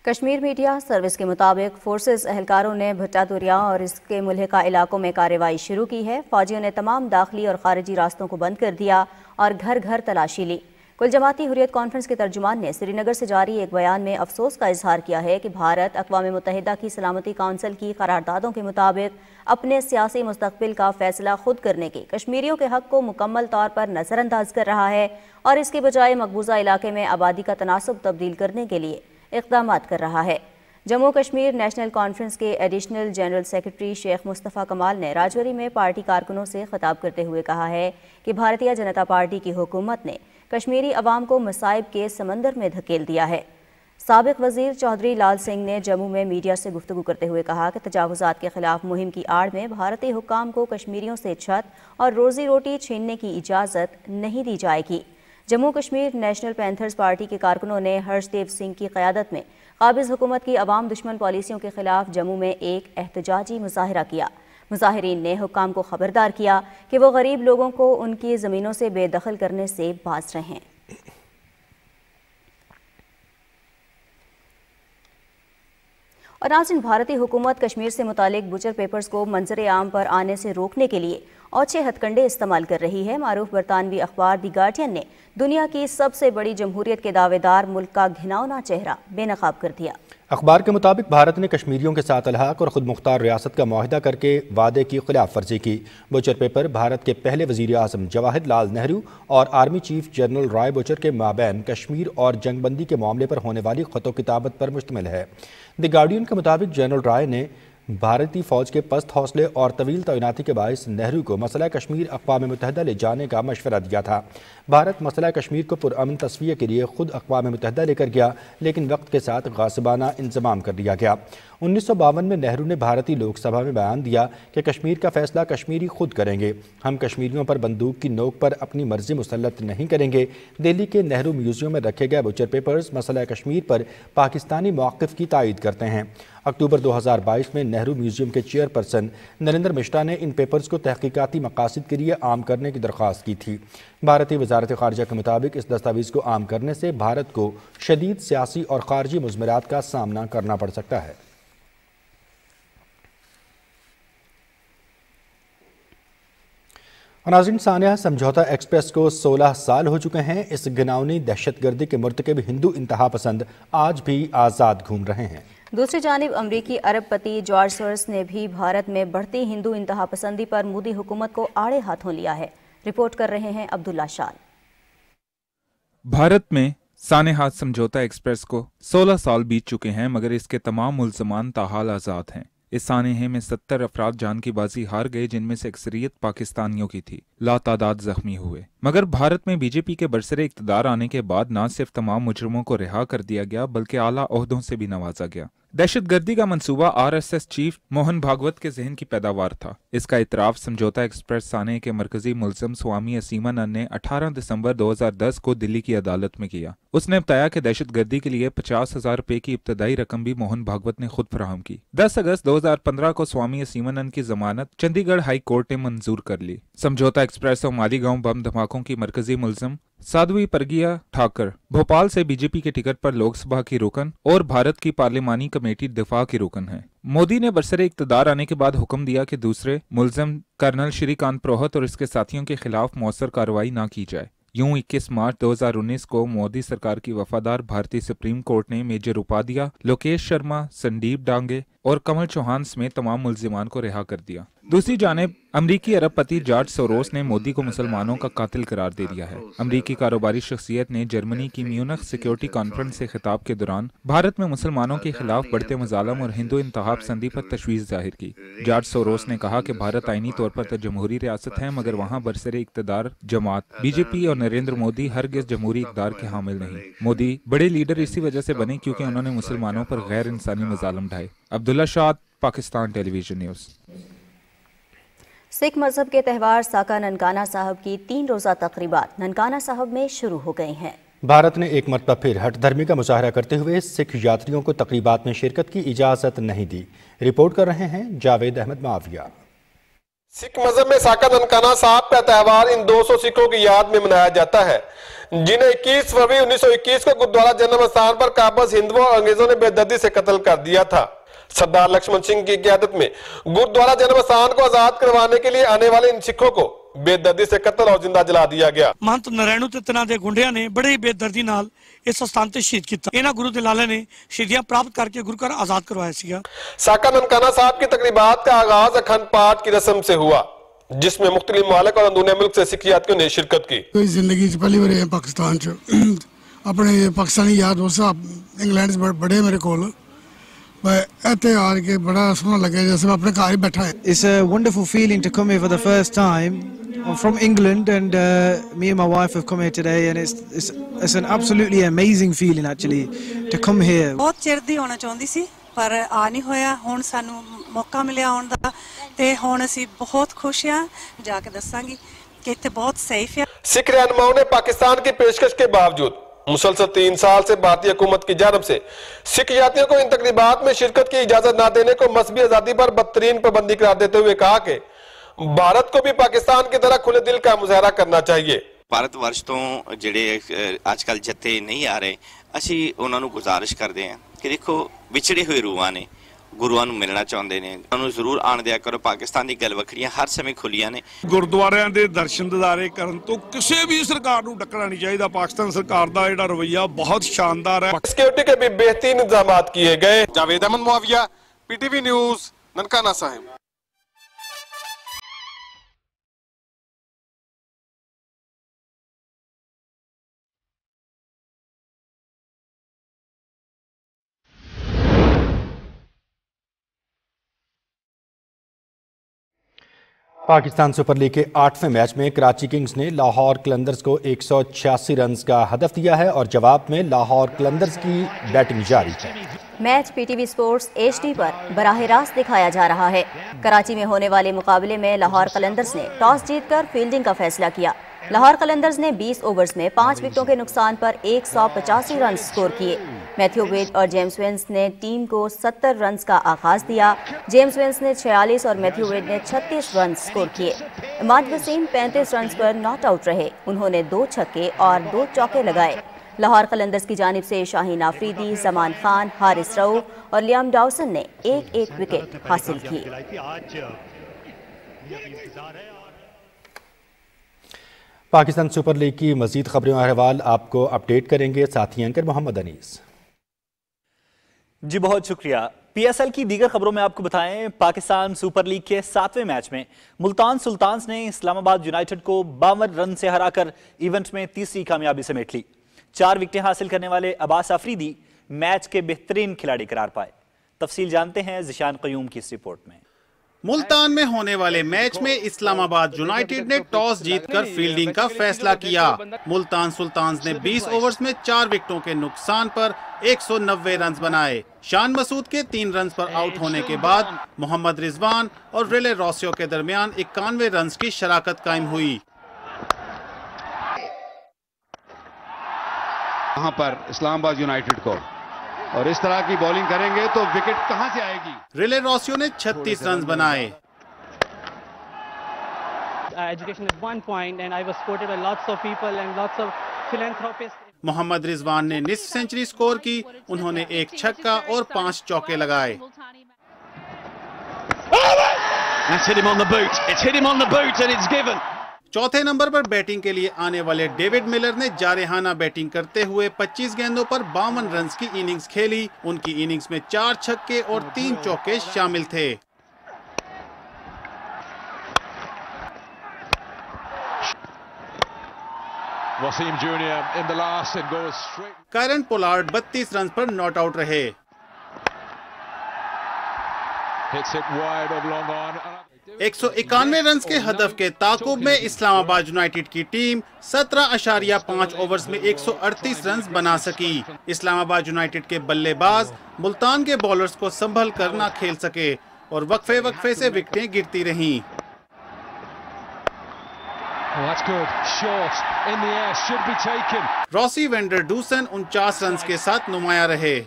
कश्मीर मीडिया सर्विस के मुताबिक फोर्सेज एहलकारों ने भट्टा दरिया और इसके मुल्हिका इलाकों में कार्रवाई शुरू की है। फौजियों ने तमाम दाखिली और खारिजी रास्तों को बंद कर दिया और घर घर तलाशी ली। कुल जमाती हुर्रियत कॉन्फ्रेंस के तर्जुमान ने श्रीनगर से जारी एक बयान में अफसोस का इजहार किया है कि भारत अक़वाम मुत्तहिदा की सलामती काउंसिल की करारदादों के मुताबिक अपने सियासी मुस्तक़बिल का फैसला खुद करने के कश्मीरियों के हक़ को मुकम्मल तौर पर नज़रअंदाज कर रहा है और इसके बजाय मकबूजा इलाके में आबादी का तनासब तब्दील करने के लिए इक़दामात कर रहा है। जम्मू कश्मीर नेशनल कॉन्फ्रेंस के additional general secretary Sheikh Mustafa Kamal ने राजौरी में पार्टी कारकुनों से खिताब करते हुए कहा है कि भारतीय जनता पार्टी की हुकूमत ने कश्मीरी अवाम को मसाइब के समंदर में धकेल दिया है। साबिक वजीर चौधरी लाल सिंह ने जम्मू में मीडिया से गुफ्तगू करते हुए कहा कि तजावुज़ात के खिलाफ मुहिम की आड़ में भारतीय हुक्काम को कश्मीरियों से छत और रोजी रोटी छीनने की इजाज़त नहीं दी जाएगी। Jammu Kashmir national panthers party के कारकुनों ने हर्षदेव सिंह की क़यादत में काबिज़ हुकूमत की अवाम दुश्मन पॉलिसियों के खिलाफ जम्मू में एक एहतजाजी मुजाहिरा किया। मुजाहिरीन ने हुक्काम को खबरदार किया कि वो गरीब लोगों को उनकी ज़मीनों से बेदखल करने से बाज रहें। और नाज़रीन, भारतीय हुकूमत कश्मीर से मुतालिक बुचर पेपर्स को मंजर आम पर आने से रोकने के लिए औचे हथकंडे इस्तेमाल कर रही है। मारूफ बरतानवी अखबार दी गार्डियन ने दुनिया की सबसे बड़ी जमहूरियत के दावेदार मुल्क का घिनौना चेहरा बेनकाब कर दिया। अखबार के मुताबिक भारत ने कश्मीरियों के साथ अलहाक और खुद मुख्तार रियासत का मुआहिदा करके वादे की खिलाफ वर्जी की। बुचर पेपर भारत के पहले वजीर आज़म जवाहर लाल नेहरू और आर्मी चीफ जनरल राय बुचर के माबैन कश्मीर और जंगबंदी के मामले पर होने वाली खतो किताबत पर मुश्तमिल है। द गार्डियन के मुताबिक जनरल राय ने भारतीय फौज के पस्त हौसले और तवील तैनाती के बायस नेहरू को मसला कश्मीर अक़वाम मुत्तहिदा ले जाने का मशवरा दिया था। भारत मसला कश्मीर को पुरअमन तस्वीर के लिए खुद अक़वाम मुत्तहिदा लेकर गया, लेकिन वक्त के साथ गासिबाना इंतज़ाम कर दिया गया। 1952 में नेहरू ने भारतीय लोकसभा में बयान दिया कि कश्मीर का फैसला कश्मीरी खुद करेंगे, हम कश्मीरियों पर बंदूक की नोक पर अपनी मर्जी मुसल्लत नहीं करेंगे। दिल्ली के नेहरू म्यूजियम में रखे गए बुचर पेपर्स मसला कश्मीर पर पाकिस्तानी मौक़िफ़ की तायद करते हैं। अक्टूबर 2022 में नेहरू म्यूजियम के चेयरपर्सन नरेंद्र मिश्रा ने इन पेपर्स को तहकीकाती मकासद के लिए आम करने की दरख्वास्त की थी। भारतीय वजारत ख़ारिजा के मुताबिक इस दस्तावेज़ को आम करने से भारत को शदीद सियासी और ख़ारजी मुज़मरात का सामना करना पड़ सकता है। नाज़रीन, सानिया समझौता एक्सप्रेस को 16 साल हो चुके हैं। इस घिनौनी दहशतगर्दी के मुर्तकिब हिंदू इंतहा पसंद आज भी आज़ाद घूम रहे हैं। दूसरी जानिब अमरीकी अरबपति जॉर्ज सोरोस ने भी भारत में बढ़ती हिंदू इंतहा पसंदी पर मोदी हुकूमत को आड़े हाथों लिया है। रिपोर्ट कर रहे हैं अब्दुल्ला शाल। भारत में सानेहा समझौता एक्सप्रेस को 16 साल बीत चुके हैं, मगर इसके तमाम मुल्ज़मान ताहाल आज़ाद हैं। इस सानेहे में 70 अफराद जान की बाजी हार गए, जिनमें से अक्सरियत पाकिस्तानियों की थी। लातादाद जख्मी हुए। मगर भारत में बीजेपी के बरसरे इक़्तिदार आने के बाद न सिर्फ तमाम मुजरिमों को रिहा कर दिया गया, बल्कि आला ओहदों से भी नवाजा गया। दहशतगर्दी का मंसूबा RSS चीफ मोहन भागवत के जहन की पैदावार था। इसका इतराफ समझौता एक्सप्रेस साने के मरकजी मुल्ज़िम स्वामी असीमानंद ने 18 दिसंबर 2010 को दिल्ली की अदालत में किया। उसने बताया कि दहशतगर्दी के लिए 50,000 रुपए की इब्तदाई रकम भी मोहन भागवत ने खुद फराहम की। 10 अगस्त 2015 को स्वामी असीमानंद की जमानत चंडीगढ़ हाई कोर्ट ने मंजूर कर ली। समझौता एक्सप्रेस और मालीगांव बम धमाकों की मरकजी मुलजिम साध्वी प्रज्ञा ठाकर, भोपाल से बीजेपी के टिकट पर लोकसभा की रुकन और भारत की पार्लिमानी कमेटी दिफा की रुकन है। मोदी ने बरसरे इक्तदार आने के बाद हुक्म दिया कि दूसरे मुलजिम कर्नल श्रीकांत प्रोहत और इसके साथियों के खिलाफ मौसर कार्रवाई न की जाए। यूं 21 मार्च 2019 को मोदी सरकार की वफादार भारतीय सुप्रीम कोर्ट ने मेजर उपाध्याय, लोकेश शर्मा, संदीप डांगे और कमल चौहान समेत तमाम मुलजिमान को रिहा कर दिया। दूसरी जानिब अमरीकी अरबपति जॉर्ज सोरोस ने मोदी को मुसलमानों का कातिल करार दे दिया है। अमरीकी कारोबारी शख्सियत ने जर्मनी की म्यूनिख सिक्योरिटी कॉन्फ्रेंस से खिताब के दौरान भारत में मुसलमानों के खिलाफ बढ़ते मजालम और हिंदू इंतहा पसंदी पर तशवीश जाहिर की। जॉर्ज सोरोस ने कहा कि भारत आईनी तौर पर तो जमहूरी रियासत है, मगर वहाँ बरसरे इक्तदार जमात बीजेपी और नरेंद्र मोदी हरगिज जमहूरी इक़्तिदार के हामिल नहीं। मोदी बड़े लीडर इसी वजह से बने क्योंकि उन्होंने मुसलमानों पर गैर इंसानी मजालम ढाए। Abdullah Shah, Pakistan television news. सिख मजहब के त्यौहार साका ननकाना साहब की 3 रोज़ा तकरीबात ननकाना साहब में शुरू हो गए हैं। भारत ने एक मरतबा फिर हट धर्मी का मुजाहरा करते हुए सिख यात्रियों को तकरीबात में शिरकत की इजाज़त नहीं दी। रिपोर्ट कर रहे हैं जावेद अहमद माविया। सिख मजहब में साका ननकाना साहब का त्यौहार इन 200 सिखों की याद में मनाया जाता है जिन्हें 21 फरवरी 1921 को गुरुद्वारा जन्म स्थान पर काबज हिंदुओं और अंग्रेजों ने बेदर्दी से कत्ल कर दिया था। सरदार लक्ष्मण सिंह की क़यादत में गुरुद्वारा जन्म स्थान को आजाद करवाने के लिए आने वाले इन सिखों को बेदर्दी से कत्ल और जिंदा जला दिया गया। महंत नरैणू ते तना दे गुंडियां ने बड़े ही बेदर्दी नाल इस स्थान ते शहीद किया। इन्हां गुरु दे लाले ने शहीदियां प्राप्त करके गुरु घर आजाद करवाया सीगा। साका ननकाना साहब की तकरीबात का आगाज अखंड पाठ की रस्म से हुआ जिसमें मुख्तलिफ ममालिक और अंदरूनी मुल्क से सिख यात्रियों ने शिरकत की। कोई जिंदगी पहली बार पाकिस्तान अपने पाकिस्तानी यार दोस्त इंग्लैंड से बड़े मेरे कोल आके बड़ा सोहना लगे जैसे मैं अपने घर ही बैठा है। It's a wonderful feeling to come here for the first time. I'm from England and me and my wife have come here today and it's an absolutely amazing feeling actually to come here. बहुत चिर दी होना चाहती सी पर आ नहीं होया हुण सानू मौका मिलिया आउण दा ते हुण असीं बहुत खुश हां जाके दसांगी कि इत्थे बहुत सेफ है। सिख रहनुमाओं ने पाकिस्तान की पेशकश के बावजूद मुसलसल 3 साल से भारतीय हुकूमत की जानब से सिख यात्रियों को इन तकरीबात में शिरकत की इजाजत न देने को मजहबी आजादी पर बदतरीन पाबंदी करार देते हुए कहा कि भारत को भी पाकिस्तान की तरह खुले दिल का मुजाहरा करना चाहिए। भारत वर्ष तो ਜਿਹੜੇ ਅੱਜਕੱਲ ਜੱਥੇ ਨਹੀਂ ਆ ਰਹੇ ਅਸੀਂ ਉਹਨਾਂ ਨੂੰ ਗੁਜ਼ਾਰਿਸ਼ ਕਰਦੇ ਹਾਂ ਕਿ ਦੇਖੋ ਵਿਛੜੇ ਹੋਏ ਰੂਹਾਂ ਨੇ ਗੁਰੂਆਂ ਨੂੰ ਮਿਲਣਾ ਚਾਹੁੰਦੇ ਨੇ ਉਹਨਾਂ ਨੂੰ ਜ਼ਰੂਰ ਆਣ ਦਿਆ ਕਰੋ। ਪਾਕਿਸਤਾਨ ਦੀ ਗੱਲ ਵੱਖਰੀਆਂ ਹਰ ਸਮੇਂ ਖੁੱਲੀਆਂ ਨੇ। ਗੁਰਦੁਆਰਿਆਂ ਦੇ ਦਰਸ਼ਨ ਦਿਦਾਰੇ ਕਰਨ ਤੋਂ ਕਿਸੇ ਵੀ ਸਰਕਾਰ ਨੂੰ ਡੱਕਣਾ ਨਹੀਂ ਚਾਹੀਦਾ। ਪਾਕਿस्तान सरकार ਦਾ ਜਿਹੜਾ ਰਵੱਈਆ ਬਹੁਤ ਸ਼ਾਨਦਾਰ ਹੈ। सिक्योरिटी के भी बेहतरीन इंतजाम किए गए। Javed Ahmed Muawiya, PTV news, Nankana Sahib. Pakistan super league के 8वें मैच में कराची किंग्स ने लाहौर कलंदर्स को 186 रन का हदफ दिया है और जवाब में लाहौर कलंदर्स की बैटिंग जारी है। मैच PTV स्पोर्ट्स HD पर बराह रास्त दिखाया जा रहा है। कराची में होने वाले मुकाबले में लाहौर कलंदर्स ने टॉस जीतकर फील्डिंग का फैसला किया। लाहौर कलंदर्स ने 20 ओवर्स में 5 विकेटों के नुकसान पर 185 रन स्कोर किए। मैथ्यू वेड और जेम्स विंस ने टीम को 70 रन का आगाज दिया। जेम्स विंस ने 46 और मैथ्यू वेड ने 36 रन स्कोर किए। इमाद वसीम 35 रन पर नॉट आउट रहे। उन्होंने 2 छक्के और 2 चौके लगाए। लाहौर कलंदर्स की जानिब से शाहीन आफरीदी, जमान खान, हारिस रऊफ और लियाम डाउसन ने एक विकेट हासिल की। पाकिस्तान सुपर लीग की मजीद खबरें और अहवाल आपको अपडेट करेंगे साथी एंकर मोहम्मद अनीस। जी बहुत शुक्रिया। PSL की दीगर खबरों में आपको बताएं, पाकिस्तान सुपर लीग के 7वें मैच में मुल्तान सुल्तान्स ने इस्लामाबाद यूनाइटेड को 52 रन से हराकर इवेंट में तीसरी कामयाबी समेट ली। 4 विकेटें हासिल करने वाले अब्बास आफरीदी मैच के बेहतरीन खिलाड़ी करार पाए। तफसील जानते हैं ज़िशान क़यूम की इस रिपोर्ट में। मुल्तान में होने वाले मैच में इस्लामाबाद यूनाइटेड ने टॉस जीतकर फील्डिंग का फैसला किया। मुल्तान सुल्तान्स ने 20 ओवर्स में 4 विकेटों के नुकसान पर 190 रन बनाए। शान मसूद के 3 रन पर आउट होने के बाद मोहम्मद रिजवान और रिले रॉसियो के दरमियान 91 रन की शराकत कायम हुई। यहाँ पर इस्लामाबाद यूनाइटेड को और इस तरह की बॉलिंग करेंगे तो विकेट कहां से आएगी। रिले रॉसियो ने 36 रन बनाए। education at one point, and I was supported by lots of people and lots of philanthropists. Mohammad Rizwan ने निस्फ सेंचुरी स्कोर की, उन्होंने एक छक्का और 5 चौके लगाए। That's hit him on the boot. It's hit him on the boot and it's given. चौथे number पर बैटिंग के लिए आने वाले डेविड मिलर ने जारहाना बैटिंग करते हुए 25 गेंदों पर 52 रन की इनिंग्स खेली। उनकी इनिंग्स में 4 छक्के और 3 चौके शामिल थे। Wasim Jr. in the last and goes straight. Kieron Pollard 32 run पर नॉट आउट रहे। Hits it wide of long on. 191 run के हदफ के ताकुब में इस्लामाबाद यूनाइटेड की टीम 17.5 ओवर्स में 138 रन बना सकी। इस्लामाबाद यूनाइटेड के बल्लेबाज मुल्तान के बॉलर्स को संभल कर ना खेल सके और वक्फे से विकेटें गिरती रहीं। That's good. Short in the air, should be taken. Rossi vendor Dussen 49 run के साथ नुमाया रहे।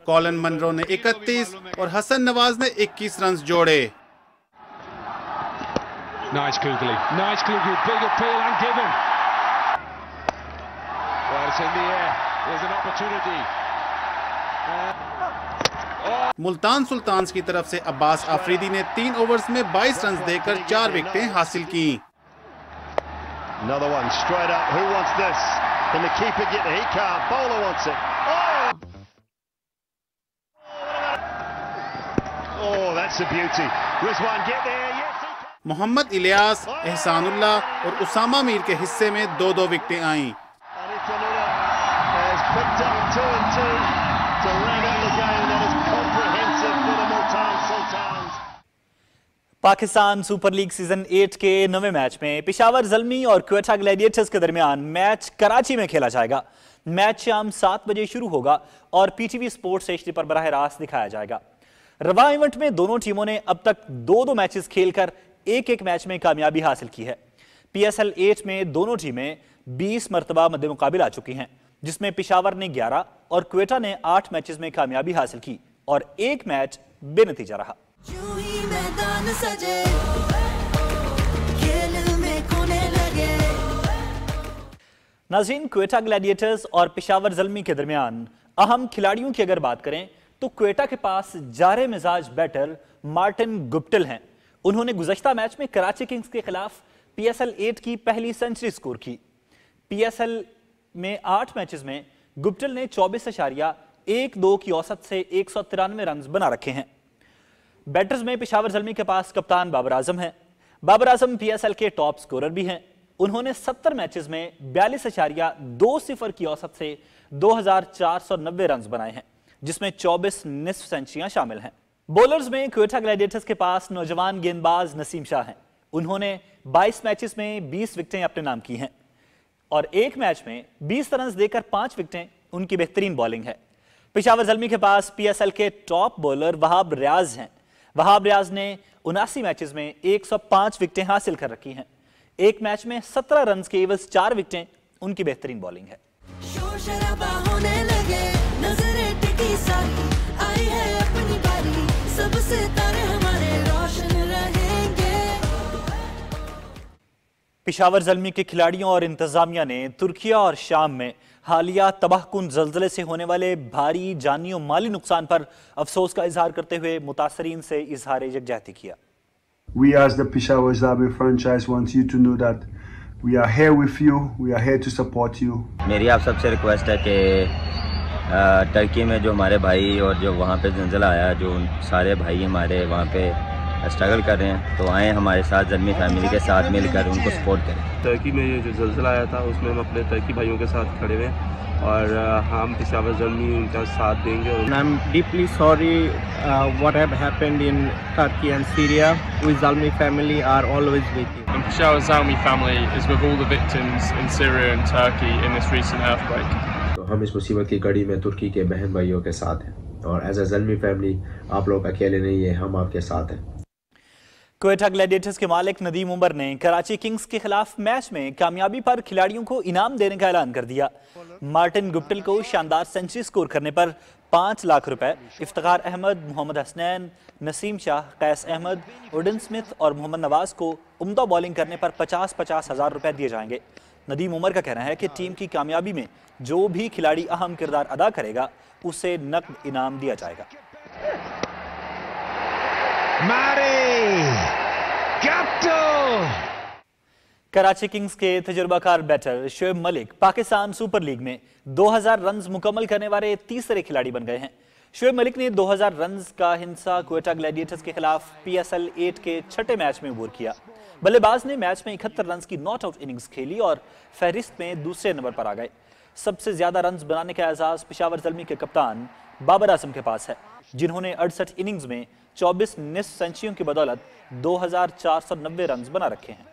कॉलन मनरो ने 31 और हसन नवाज ने 21 रन जोड़े। Nice Kugli, big appeal and given. Well, it's in the air. There's an opportunity. Multan Sultans की तरफ से अब्बास आफरीदी ने 3 ओवर्स में 22 रन देकर 4 विकेटें हासिल की। Another one straight up. Who wants this? Can the keeper get it? He can't. Bowler wants it. Oh, that's a beauty. Rizwan, get there. Yes. Mohammad Ilyas, Ehsanullah और उसामा मीर के हिस्से में 2-2 विकेटें आईं। Has picked up 2 and 2 to round out the game. That is comprehensive for the Multan Sultans. Pakistan super league season 8 के 9वें match में पेशावर ज़ल्मी और Quetta Gladiators के दरमियान मैच कराची में खेला जाएगा। मैच शाम 7 बजे शुरू होगा और पीटीवी स्पोर्ट्स एचडी पर बराह रास्त दिखाया जाएगा। रवा इवेंट में दोनों टीमों ने अब तक 2-2 मैचेस खेलकर एक मैच में कामयाबी हासिल की है। पीएसएल 8 में दोनों टीमें 20 मरतबा मद्दे मुकाबिल आ चुकी हैं, जिसमें पेशावर ने 11 और क्वेटा ने 8 मैचेस में कामयाबी हासिल की और एक मैच बेनतीजा रहा। नाज़रीन, क्वेटा ग्लैडिएटर्स और पेशावर ज़ल्मी के दरमियान अहम खिलाड़ियों की अगर बात करें तो क्वेटा के पास जारे मिजाज बैटर मार्टिन गुप्टिल हैं। उन्होंने गुज़श्ता मैच में कराची किंग्स के खिलाफ पीएसएल 8 की पहली सेंचुरी स्कोर की। पीएसएल में 8 मैचेस में गुप्टिल ने 24.12 की औसत से 193 रन बना रखे हैं। बैटर्स में पेशावर ज़ल्मी के पास कप्तान बाबर आजम हैं। बाबर आजम पीएसएल के टॉप स्कोरर भी हैं। उन्होंने 70 मैचेस में 42.20 की औसत से 2490 रन बनाए हैं, जिसमें 24 निस्फ सेंचुरियां शामिल हैं। बॉलर्स में क्वेटा ग्लैडिएटर्स के पास नौजवान गेंदबाज नसीम शाह हैं। उन्होंने 22 मैचेस में 20 विकेटें अपने नाम की हैं और एक मैच में 20 रन देकर 5 विकेटें उनकी बेहतरीन बॉलिंग है। पेशावर ज़ल्मी के पास पीएसएल के टॉप बॉलर वहाब रियाज हैं। वहाब रियाज ने 79 मैचेस में 105 विकेटें हासिल कर रखी हैं। एक मैच में 17 रन के एवज 4 विकेटें उनकी बेहतरीन बॉलिंग है। पेशावर ज़ल्मी के खिलाड़ियों और इंतजामिया ने तुर्किया और शाम में हालिया तबाहकुन ज़ल्ज़ले से होने वाले भारी जानी और माली नुकसान पर अफसोस का इजहार करते हुए मुतासरीन से इजहार यकजहती किया। We as the Peshawar Zalmi franchise want you to know that we are here with you, we are here to support you. मेरी आप सबसे रिक्वेस्ट है कि टर्की में जो हमारे भाई और जो वहाँ पे ज़ल्ज़ला आया, जो सारे भाई हमारे वहाँ पे स्ट्रगल कर रहे हैं, तो आए हमारे साथ ज़ल्मी फैमिली के साथ मिलकर उनको सपोर्ट करें। टर्की में ये जो ज़ल्ज़ला आया था उसमें हम अपने टर्की भाइयों के साथ खड़े हुए और हम पेशावर ज़ल्मी उनका साथ देंगे। और I'm deeply sorry what have happened in Turkey and Syria. We Zalmi family are always with you. And Peshawar Zalmi family is with all the victims in Syria and Turkey in this recent earthquake. तो हम इस मुसीबत की कड़ी में तुर्की के बहन भाइयों के साथ हैं और एज अ ज़ल्मी फैमिली आप लोग अकेले नहीं है, हम आपके साथ हैं। क्वेटा ग्लैडिएटर्स के मालिक नदीम उमर ने कराची किंग्स के खिलाफ मैच में कामयाबी पर खिलाड़ियों को इनाम देने का ऐलान कर दिया। मार्टिन गुप्टिल को शानदार सेंचुरी स्कोर करने पर 5 लाख रुपए। इफ्तिखार अहमद, मोहम्मद हसनैन, नसीम शाह, कैस अहमद, उडन स्मिथ और मोहम्मद नवाज को उम्दा बॉलिंग करने पर 50-50 हज़ार रुपए दिए जाएंगे। नदीम उमर का कहना है कि टीम की कामयाबी में जो भी खिलाड़ी अहम किरदार अदा करेगा उसे नकद इनाम दिया जाएगा। कराची किंग्स के तजुर्बाकार batter Shoaib Malik Pakistan super league में 2000 रन्स मुकम्मल करने वाले तीसरे खिलाड़ी बन गए हैं। शोएब मलिक ने 2000 रन्स का हिंसा क्वेटा ग्लैडिएटर्स के खिलाफ PSL 8 के छठे मैच में अबूर किया। बल्लेबाज ने मैच में 71 रन्स की नॉट आउट इनिंग्स खेली और फहरिस्त में दूसरे नंबर पर आ गए। सबसे ज्यादा रन्स बनाने का एजाज पेशावर ज़ल्मी के कप्तान बाबर आजम के पास है, जिन्होंने 68 इनिंग्स में 24 निस्फ सेंचुरियों की बदौलत 2490 रन्स बना रखे हैं।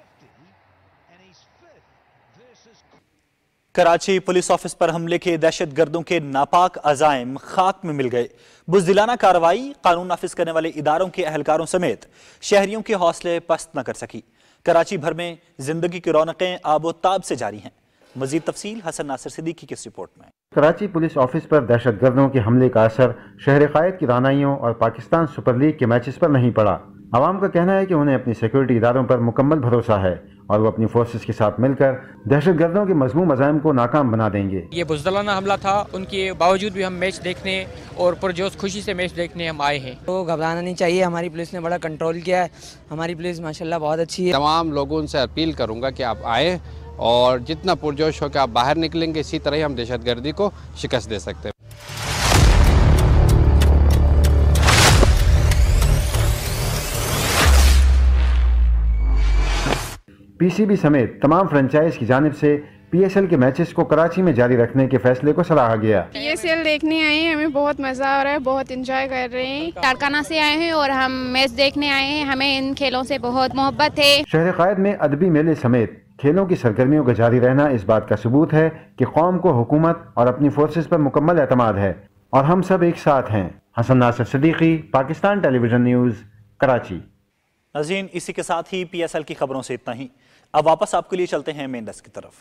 कराची पुलिस ऑफिस पर हमले के दहशत गर्दों के नापाक अजाइम खाक में मिल गए। बुज़दिलाना कार्रवाई कानून नाफिज करने वाले इदारों के अहलकारों समेत शहरियों के हौसले पस्त न कर सकी। कराची भर में जिंदगी की रौनकें आबोताब से जारी हैं। मजीद तफसील हसन नासिर सिद्दीकी की इस रिपोर्ट में। कराची पुलिस ऑफिस पर दहशत गर्दों के हमले का असर शहर कायद की रानाइयों और पाकिस्तान सुपर लीग के मैचेस पर नहीं पड़ा। आवाम का कहना है कि उन्हें अपनी सिक्योरिटी इदारों पर मुकम्मल भरोसा है और वो अपनी फोर्सेस के साथ मिलकर दहशत गर्दों के मज़मूम अज़ाइम को नाकाम बना देंगे। ये बुज़दिलाना हमला था, उनके बावजूद भी हम मैच देखने और पुरजोश खुशी से मैच देखने हम आए हैं। तो घबराना नहीं चाहिए, हमारी पुलिस ने बड़ा कंट्रोल किया है। हमारी पुलिस माशाल्लाह बहुत अच्छी है। तमाम लोगों से अपील करूँगा कि आप आए और जितना पुरजोश हो के आप बाहर निकलेंगे, इसी तरह ही हम दहशतगर्दी को शिकस्त दे सकते हैं। PCB समेत तमाम फ्रेंचाइज की जानिब से PSL के मैचेस को कराची में जारी रखने के फैसले को सराहा गया। PSL देखने आए हैं, हमें बहुत मजा आ रहा है, बहुत एंजॉय कर रहे हैं। लाड़काना से आए हैं और हम मैच देखने आए हैं, हमें इन खेलों से बहुत मोहब्बत है। शहर कायद में अदबी मेले समेत खेलों की सरगर्मियों का जारी रहना इस बात का सबूत है कि कौम को हुकूमत और अपनी फोर्सेस पर मुकम्मल एतमाद है और हम सब एक साथ हैं। Hasan Nasir Siddiqui, Pakistan television news, Karachi. नाज़रीन, इसी के साथ ही PSL की खबरों से इतना ही। अब वापस आपके लिए चलते हैं मेन डेस्क की तरफ।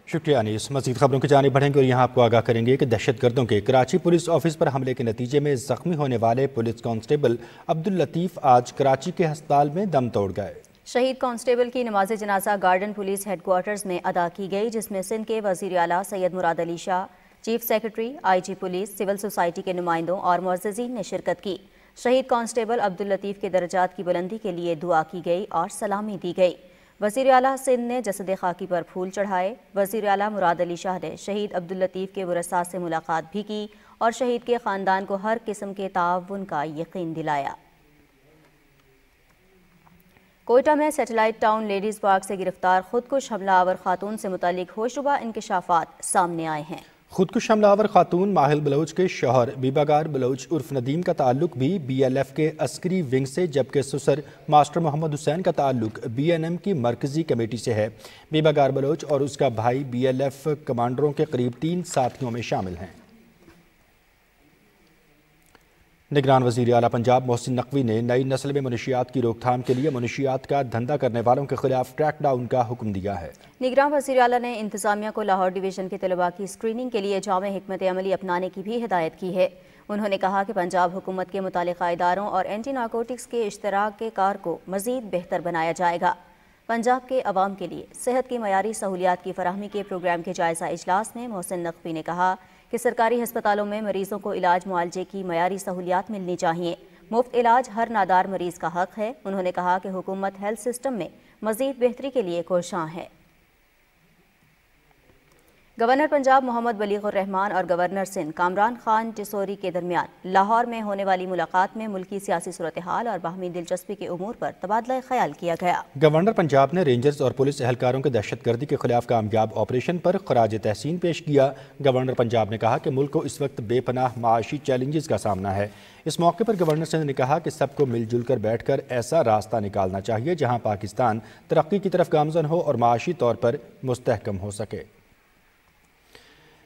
शुक्रिया अनीस। मज़ीद खबरों की जानिब बढ़ेंगे और यहाँ आपको आगाह करेंगे कि दहशतगर्दों के कराची पुलिस ऑफिस पर हमले के नतीजे में जख्मी होने वाले पुलिस कांस्टेबल अब्दुल लतीफ़ आज कराची के अस्पताल में दम तोड़ गए। शहीद कांस्टेबल की नमाज जनाजा गार्डन पुलिस हेडक्वार्टर्स में अदा की गई, जिसमें सिंध के वज़ीर आला Syed Murad Ali Shah, chief secretary, IG police, civil society के नुमाइंदों और मुअज़्ज़िज़ीन ने शिरकत की। शहीद कांस्टेबल अब्दुल लतीफ़ के दर्जात की बुलंदी के लिए दुआ की गई और सलामी दी गई। वज़ीर आला सिंध ने जसद खाकी पर फूल चढ़ाए। वज़ीर आला मुराद अली शाह ने शहीद अब्दुल लतीफ़ के वरसा से मुलाकात भी की और शहीद के ख़ानदान को हर किस्म के ताउन का यकीन दिलाया। कोयटा में सैटेलाइट टाउन लेडीज़ पार्क से गिरफ्तार खुदकुश हमलावर खातून से मुतालिक होशरुबा इंकशाफात सामने आए हैं। खुदकुश हमलावर खातून माहिल बलोच के शौहर बीबागार बलोच उर्फ नदीम का ताल्लुक भी BLF के अस्करी विंग से, जबकि ससुर मास्टर मोहम्मद हुसैन का ताल्लुक BNM की मरकजी कमेटी से है। बीबागार बलोच और उसका भाई BLF कमांडरों के करीब 3 साथियों में शामिल हैं। निगरान वज़ीर आला पंजाब मोहसिन नकवी ने नई नस्ल में मनशियात की रोकथाम के लिए मनशियात का धंधा करने वालों के खिलाफ ट्रैक डाउन का हुक्म दिया है। निगरान वज़ीर आला ने इंतज़ामिया को लाहौर डिवीज़न के तलबा की स्क्रीनिंग के लिए जामे हिकमत अमली अपनाने की भी हिदायत की है। उन्होंने कहा कि पंजाब हुकूमत के मुतालिका इदारों और एंटी नारकोटिक्स के इश्तराक के कार को मज़ीद बेहतर बनाया जाएगा। पंजाब के अवाम के लिए सेहत की मयारी सहूलियात की फराहमी के प्रोग्राम के जायज़ा इजलास में मोहसिन नकवी ने कहा कि सरकारी हस्पतालों में मरीजों को इलाज मुआलजे की मयारी सहूलियात मिलनी चाहिए। मुफ्त इलाज हर नादार मरीज का हक है। उन्होंने कहा कि हुकूमत हेल्थ सिस्टम में मज़ीद बेहतरी के लिए कोशां है। गवर्नर पंजाब मोहम्मद बलीगुर रहमान और गवर्नर सिंध कामरान खान टिसोरी के दरमियान लाहौर में होने वाली मुलाकात में मुल्की सियासी सूरत हाल और बाहमी दिलचस्पी के उमूर पर तबादला ख्याल किया गया। गवर्नर पंजाब ने रेंजर्स और पुलिस एहलकारों के दहशतगर्दी के खिलाफ कामयाब ऑपरेशन पर खराज तहसीन पेश किया। गवर्नर पंजाब ने कहा कि मुल्क को इस वक्त बेपनाह माशी चैलेंजेस का सामना है। इस मौके पर गवर्नर सिंध ने कहा कि सबको मिलजुल कर बैठकर ऐसा रास्ता निकालना चाहिए जहाँ पाकिस्तान तरक्की की तरफ गामजन हो और माशी तौर पर मुस्तहकम हो सके।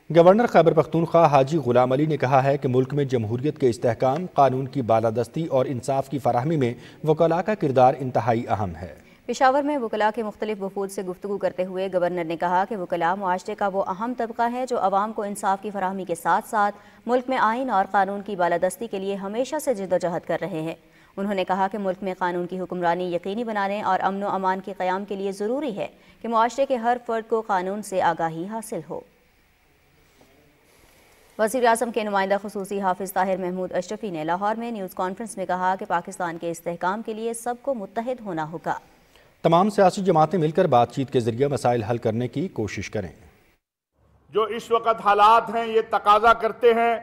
गवर्नर खैबर पख्तूनख्वा हाजी गुलाम अली ने कहा है कि मुल्क में जमहूरियत के इस्तेहकाम, कानून की बालादस्ती और इंसाफ की फराहमी में वकला का किरदार इंतहाई अहम है। پشاور میں وکلاء کے مختلف وفود سے گفتگو کرتے ہوئے گورنر نے کہا کہ وکلاء معاشرے کا وہ اہم طبقہ ہے جو عوام کو انصاف کی فراہمی کے ساتھ ساتھ ملک میں آئین اور قانون کی بالادستی کے لیے ہمیشہ سے جدوجہد کر رہے ہیں۔ انہوں نے کہا کہ ملک میں قانون کی حکمرانی یقینی بنانے اور امن و امان کے قیام کے لیے ضروری ہے کہ معاشرے کے ہر فرد کو قانون سے آگاہی حاصل ہو۔ وزیر اعظم کے نمائندہ خصوصی حافظ طاہر محمود اشرفی نے لاہور میں نیوز کانفرنس میں کہا کہ پاکستان کے استحکام کے لیے سب کو متحد ہونا ہوگا۔ تمام سیاسی جماعتیں مل کر بات چیت کے ذریعے مسائل حل کرنے کی کوشش کریں۔ جو اس وقت حالات ہیں یہ تقاضا کرتے ہیں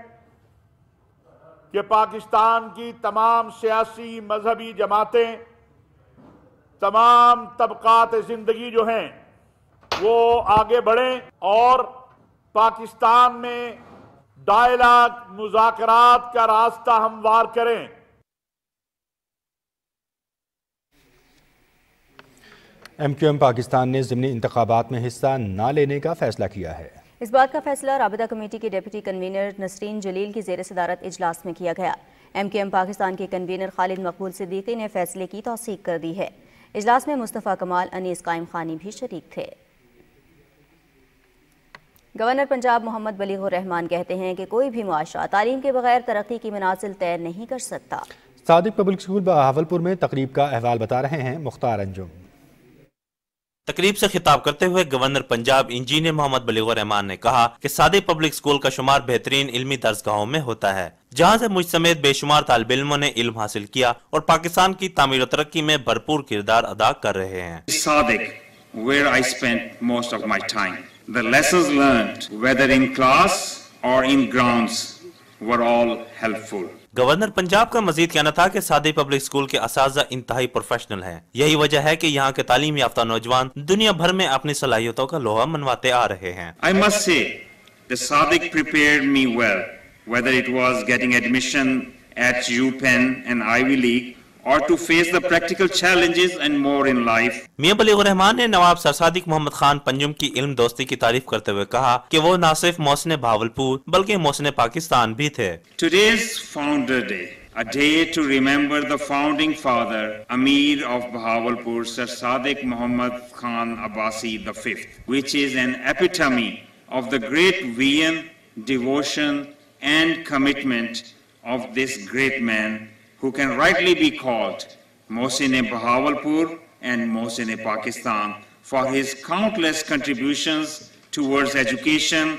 کہ پاکستان کی تمام سیاسی مذہبی جماعتیں، تمام طبقات زندگی جو ہیں وہ آگے بڑھیں اور پاکستان میں ڈائلاگ، مذاکرات کا راستہ ہموار کریں۔ ایم کیو ایم پاکستان نے ضمنی انتخابات میں حصہ نہ لینے کا فیصلہ کیا ہے۔ اس بات کا فیصلہ رابطہ کمیٹی کے ڈپٹی کنوینر نسرین جلیل کی زیر صدارت اجلاس میں کیا گیا۔ ایم کیو ایم پاکستان کے کنوینر خالد مقبول صدیقی نے فیصلے کی توثیق کر دی ہے۔ اجلاس میں مصطفیٰ کمال، انیس قائم خانی بھی شریک تھے۔ گورنر پنجاب محمد بلیغ الرحمان کہتے ہیں کہ کوئی بھی معاشرہ تعلیم کے بغیر ترقی کی منازل طے نہیں کر سکتا۔ صادق پبلک اسکول بہاولپور میں تقریب کا احوال بتا رہے ہیں مختار انجم۔ تقریب سے خطاب کرتے ہوئے گورنر پنجاب انجینئر محمد بلیغ الرحمان نے کہا کہ صادق پبلک اسکول کا شمار بہترین علمی درسگاہوں میں ہوتا ہے، جہاں سے مجھ سمیت بے شمار طالب علموں نے علم حاصل کیا اور پاکستان کی تعمیر و ترقی میں بھرپور کردار ادا کر رہے ہیں۔ صادق where I spent most of my time. The lessons learned, whether in class or in grounds, were all helpful. Governor Punjab کا مزید کہنا تھا کہ صادق پبلک اسکول کے اساتذہ انتہائی پروفیشنل ہیں، یہی وجہ ہے کہ یہاں کے تعلیم یافتہ نوجوان دنیا بھر میں اپنی صلاحیتوں کا لوہا منواتے آ رہے ہیں۔ I must say, the Sadiq prepared me well, whether it was getting admission at UPenn and Ivy League, or to face the practical challenges and more in life. میاں بلیغ الرحمان نے نواب سر صادق محمد خان پنجم کی علم دوستی کی تعریف کرتے ہوئے کہا کہ وہ نہ صرف محسن بہاولپور بلکہ محسن پاکستان بھی تھے۔ Today's Founder Day, a day to remember the founding father, Amir of Bahawalpur, Sir Sadiq Muhammad Khan Abbasi V, which is an epitome of the great vision, devotion and commitment of this great man, who can rightly be called Mohsin Bahawalpur and Mohsin Pakistan for his countless contributions towards education,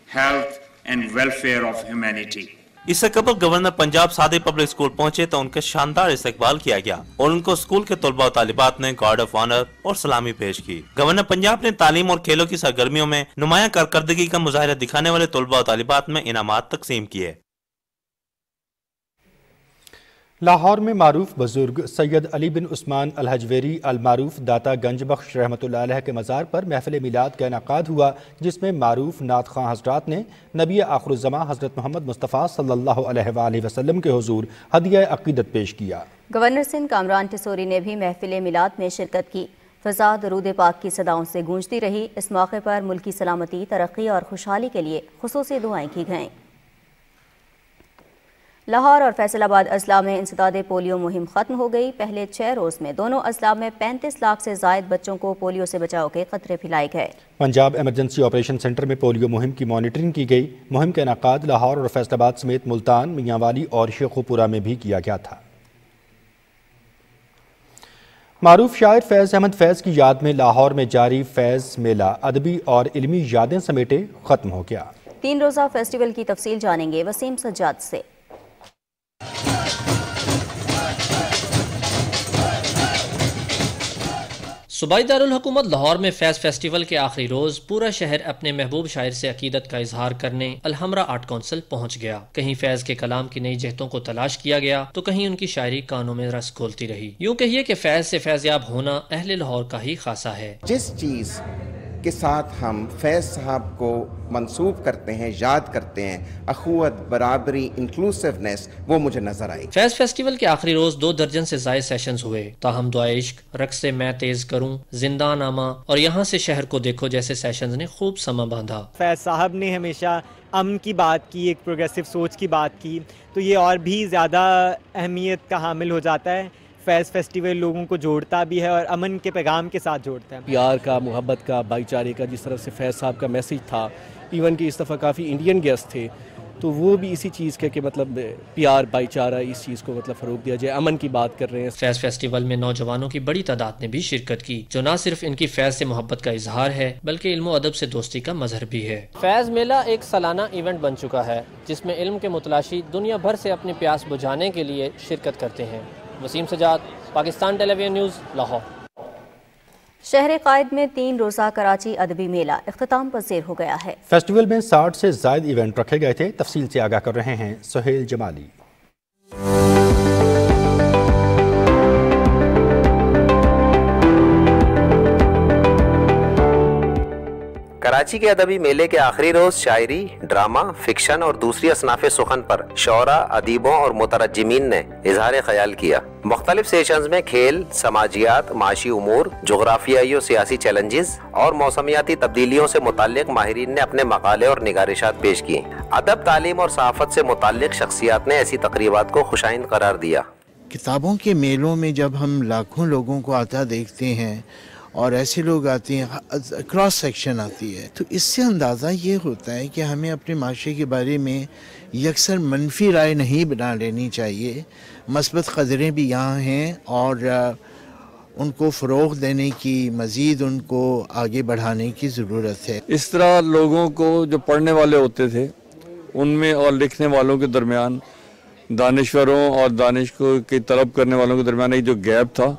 health and welfare of humanity. اس سے قبل governor Punjab صادق public school پہنچے تو ان کا شاندار استقبال کیا گیا اور ان کو اسکول کے طلباء و طالبات نے گارڈ آف آنر اور سلامی پیش کی۔ گورنر پنجاب نے تعلیم اور کھیلوں کی سرگرمیوں میں نمایاں کارکردگی کا مظاہرہ دکھانے والے طلباء و طالبات میں انعامات تقسیم کیے۔ لاہور میں معروف بزرگ سید علی بن عثمان الحجویری المعروف داتا گنج بخش رحمۃ اللہ علیہ کے مزار پر محفل میلاد کا انعقاد ہوا، جس میں معروف نعت خواں حضرات نے نبی آخر الزماں حضرت محمد مصطفیٰ صلی اللہ علیہ وآلہ وسلم کے حضور ہدیہ عقیدت پیش کیا۔ گورنر سندھ کامران ٹسوری نے بھی محفل میلاد میں شرکت کی۔ فضا درود پاک کی صداؤں سے گونجتی رہی۔ اس موقع پر ملکی سلامتی، ترقی اور خوشحالی کے لیے خصوصی دعائیں کی گئیں۔ لاہور اور فیصل آباد اضلاع میں انسداد پولیو مہم ختم ہو گئی۔ پہلے 6 روز میں دونوں اضلاع میں 35 لاکھ سے زائد بچوں کو پولیو سے بچاؤ کے قطرے پھلائے گئے۔ پنجاب ایمرجنسی آپریشن سینٹر میں پولیو مہم کی مانیٹرنگ کی گئی۔ مہم کا انعقاد لاہور اور فیصل آباد سمیت ملتان، میاں والی اور شیخوپورہ میں بھی کیا گیا تھا۔ معروف شاعر فیض احمد فیض کی یاد میں لاہور میں جاری فیض میلہ ادبی اور علمی یادیں سمیٹے ختم ہو گیا۔ 3 روزہ فیسٹیول کی تفصیل جانیں گے وسیم سجاد سے۔ صوبائی دارالحکومت لاہور میں فیض فیسٹیول کے آخری روز پورا شہر اپنے محبوب شاعر سے عقیدت کا اظہار کرنے الحمرا آرٹ کونسل پہنچ گیا۔ کہیں فیض کے کلام کی نئی جہتوں کو تلاش کیا گیا تو کہیں ان کی شاعری کانوں میں رس گھولتی رہی۔ یوں کہیے کہ فیض سے فیضیاب ہونا اہل لاہور کا ہی خاصہ ہے۔ جس چیز کے ساتھ ہم فیض صاحب کو منسوب کرتے ہیں، یاد کرتے ہیں، اخوت، برابری، انکلوسیونیس، وہ مجھے نظر آئی۔ فیض فیسٹیول کے آخری روز 2 درجن سے زائد سیشنز ہوئے۔ تاہم دعائے عشق، رقص میں تیز کروں، زندہ نامہ اور یہاں سے شہر کو دیکھو جیسے سیشنز نے خوب سما باندھا۔ فیض صاحب نے ہمیشہ امن کی بات کی، ایک پروگریسو سوچ کی بات کی، تو یہ اور بھی زیادہ اہمیت کا حامل ہو جاتا ہے۔ فیض فیسٹیول لوگوں کو جوڑتا بھی ہے اور امن کے پیغام کے ساتھ جوڑتا ہے. پیار کا، محبت کا، بھائی چارے کا جس طرح سے فیض صاحب کا میسیج تھا، ایون کہ اس دفعہ کافی انڈین گیسٹ تھے، تو وہ بھی اسی چیز کے کہ مطلب پیار بھائی چارہ اس چیز کو مطلب فروغ دیا جائے، امن کی بات کر رہے ہیں. فیض فیسٹیول میں نوجوانوں کی بڑی تعداد نے بھی شرکت کی، جو نہ صرف ان کی فیض سے محبت کا اظہار ہے بلکہ علم و ادب سے دوستی کا مظہر بھی ہے. فیض میلہ ایک سالانہ ایونٹ بن چکا ہے جس میں علم کے متلاشی دنیا بھر سے اپنی پیاس بجھانے کے لیے شرکت کرتے ہیں. وسیم سجاد، پاکستان ٹیلی ویژن نیوز، لاہور. شہر قائد میں 3 روزہ کراچی ادبی میلہ اختتام پذیر ہو گیا ہے. فیسٹیول میں 60 سے زائد ایونٹ رکھے گئے تھے. تفصیل سے آگاہ کر رہے ہیں سہیل جمالی. کراچی کے ادبی میلے کے آخری روز شاعری، ڈرامہ، فکشن اور دوسری اصناف سخن پر شعراء، ادیبوں اور مترجمین نے اظہار خیال کیا. مختلف سیشنز میں کھیل، سماجیات، معاشی امور، جغرافیائی و سیاسی چیلنجز اور موسمیاتی تبدیلیوں سے متعلق ماہرین نے اپنے مقالے اور نگارشات پیش کیے. ادب، تعلیم اور صحافت سے متعلق شخصیات نے ایسی تقریبات کو خوشائند قرار دیا. کتابوں کے میلوں میں جب ہم لاکھوں لوگوں کو آتا دیکھتے ہیں اور ایسے لوگ آتے ہیں، کراس سیکشن آتی ہے، تو اس سے اندازہ یہ ہوتا ہے کہ ہمیں اپنے معاشرے کے بارے میں یکسر منفی رائے نہیں بنا لینی چاہیے. مثبت قدریں بھی یہاں ہیں اور ان کو فروغ دینے کی، مزید ان کو آگے بڑھانے کی ضرورت ہے. اس طرح لوگوں کو جو پڑھنے والے ہوتے تھے ان میں اور لکھنے والوں کے درمیان، دانشوروں اور دانش کو کی طلب کرنے والوں کے درمیان ایک جو گیپ تھا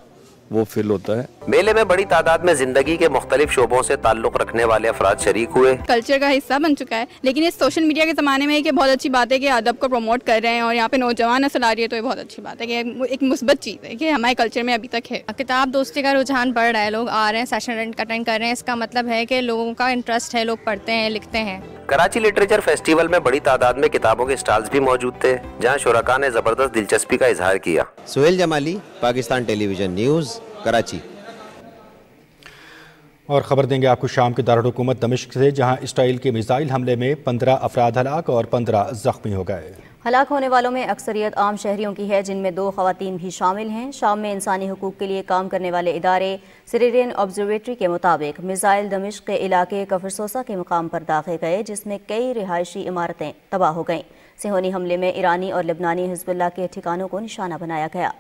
وہ فل ہوتا ہے. میلے میں بڑی تعداد میں زندگی کے مختلف شعبوں سے تعلق رکھنے والے افراد شریک ہوئے. کلچر کا حصہ بن چکا ہے، لیکن اس سوشل میڈیا کے زمانے میں کہ بہت اچھی بات ہے کہ ادب کو پروموٹ کر رہے ہیں اور یہاں پہ نوجوان نسل آ رہی ہے، تو یہ بہت اچھی بات ہے کہ ایک مثبت چیز ہے کہ ہمارے کلچر میں ابھی تک ہے. کتاب دوستی کا رجحان بڑھ رہا ہے، لوگ آ رہے ہیں، سیشن اٹینڈ کر رہے ہیں. اس کا مطلب ہے کہ لوگوں کا انٹرسٹ ہے، لوگ پڑھتے ہیں، لکھتے ہیں. کراچی لٹریچر فیسٹیول میں بڑی تعداد میں کتابوں کے سٹالز بھی موجود تھے جہاں شرکاء نے زبردست دلچسپی کا اظہار کیا. سہیل جمالی، پاکستان ٹیلی ویژن نیوز، کراچی. اور خبر دیں گے آپ کو شام کے دارالحکومت دمشق سے، جہاں اسرائیل کے میزائل حملے میں 15 افراد ہلاک اور 15 زخمی ہو گئے. ہلاک ہونے والوں میں اکثریت عام شہریوں کی ہے، جن میں 2 خواتین بھی شامل ہیں. شام میں انسانی حقوق کے لیے کام کرنے والے ادارے سیریرین آبزرویٹری کے مطابق میزائل دمشق کے علاقے کفرسوسا کے مقام پر داغے گئے، جس میں کئی رہائشی عمارتیں تباہ ہو گئیں. صہیونی حملے میں ایرانی اور لبنانی حزب اللہ کے ٹھکانوں کو نشانہ بنایا گیا.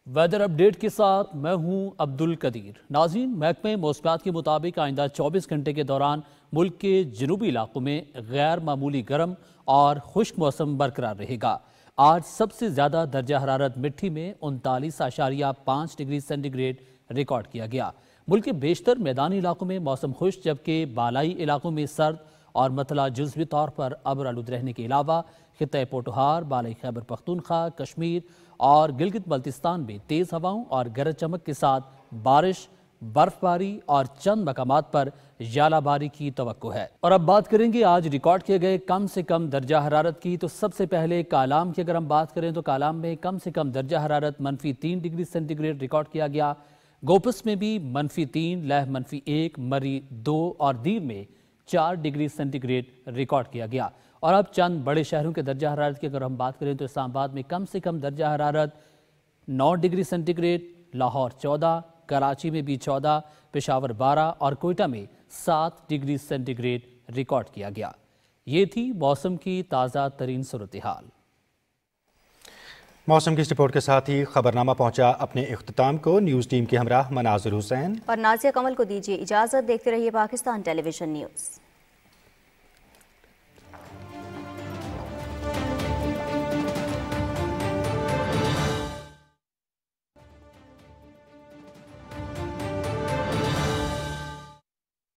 ویدر اپ ڈیٹ کے ساتھ میں ہوں عبد القدیر. ناظرین، محکمہ موسمیات کے مطابق آئندہ 24 گھنٹے کے دوران ملک کے جنوبی علاقوں میں غیر معمولی گرم اور خشک موسم برقرار رہے گا. آج سب سے زیادہ درجہ حرارت مٹھی میں 39.5 ڈگری سینٹی گریڈ ریکارڈ کیا گیا. ملک کے بیشتر میدانی علاقوں میں موسم خشک، جبکہ بالائی علاقوں میں سرد اور مطلع جزوی طور پر ابر آلود رہنے کے علاوہ خطہ پوٹھوہار، بالائی خیبر پختونخوا، کشمیر اور گلگت بلتستان میں تیز ہواؤں اور گرج چمک کے ساتھ بارش، برف باری اور چند مقامات پر ژالہ باری کی توقع ہے. اور اب بات کریں گے آج ریکارڈ کیے گئے کم سے کم درجہ حرارت کی. تو سب سے پہلے کالام کی اگر ہم بات کریں تو کالام میں کم سے کم درجہ حرارت -3 ڈگری سینٹی گریڈ ریکارڈ کیا گیا. گوپس میں بھی -3، لہ -1، مری 2 اور دیر میں 4 ڈگری سینٹی گریڈ ریکارڈ کیا گیا. اور اب چند بڑے شہروں کے درجہ حرارت کی اگر ہم بات کریں تو اسلام آباد میں کم سے کم درجہ حرارت 9 degree centigrade, Lahore 14، Karachi میں بھی 14، پشاور 12 اور کوئٹہ میں 7 ڈگری سینٹی گریڈ ریکارڈ کیا گیا. یہ تھی موسم کی تازہ ترین صورتحال. موسم کی اس رپورٹ کے ساتھ ہی خبرنامہ پہنچا اپنے اختتام کو. نیوز ٹیم کے ہمراہ مناظر حسین اور نازیہ کمل کو دیجیے اجازت. دیکھتے رہیے پاکستان ٹیلی ویژن نیوز.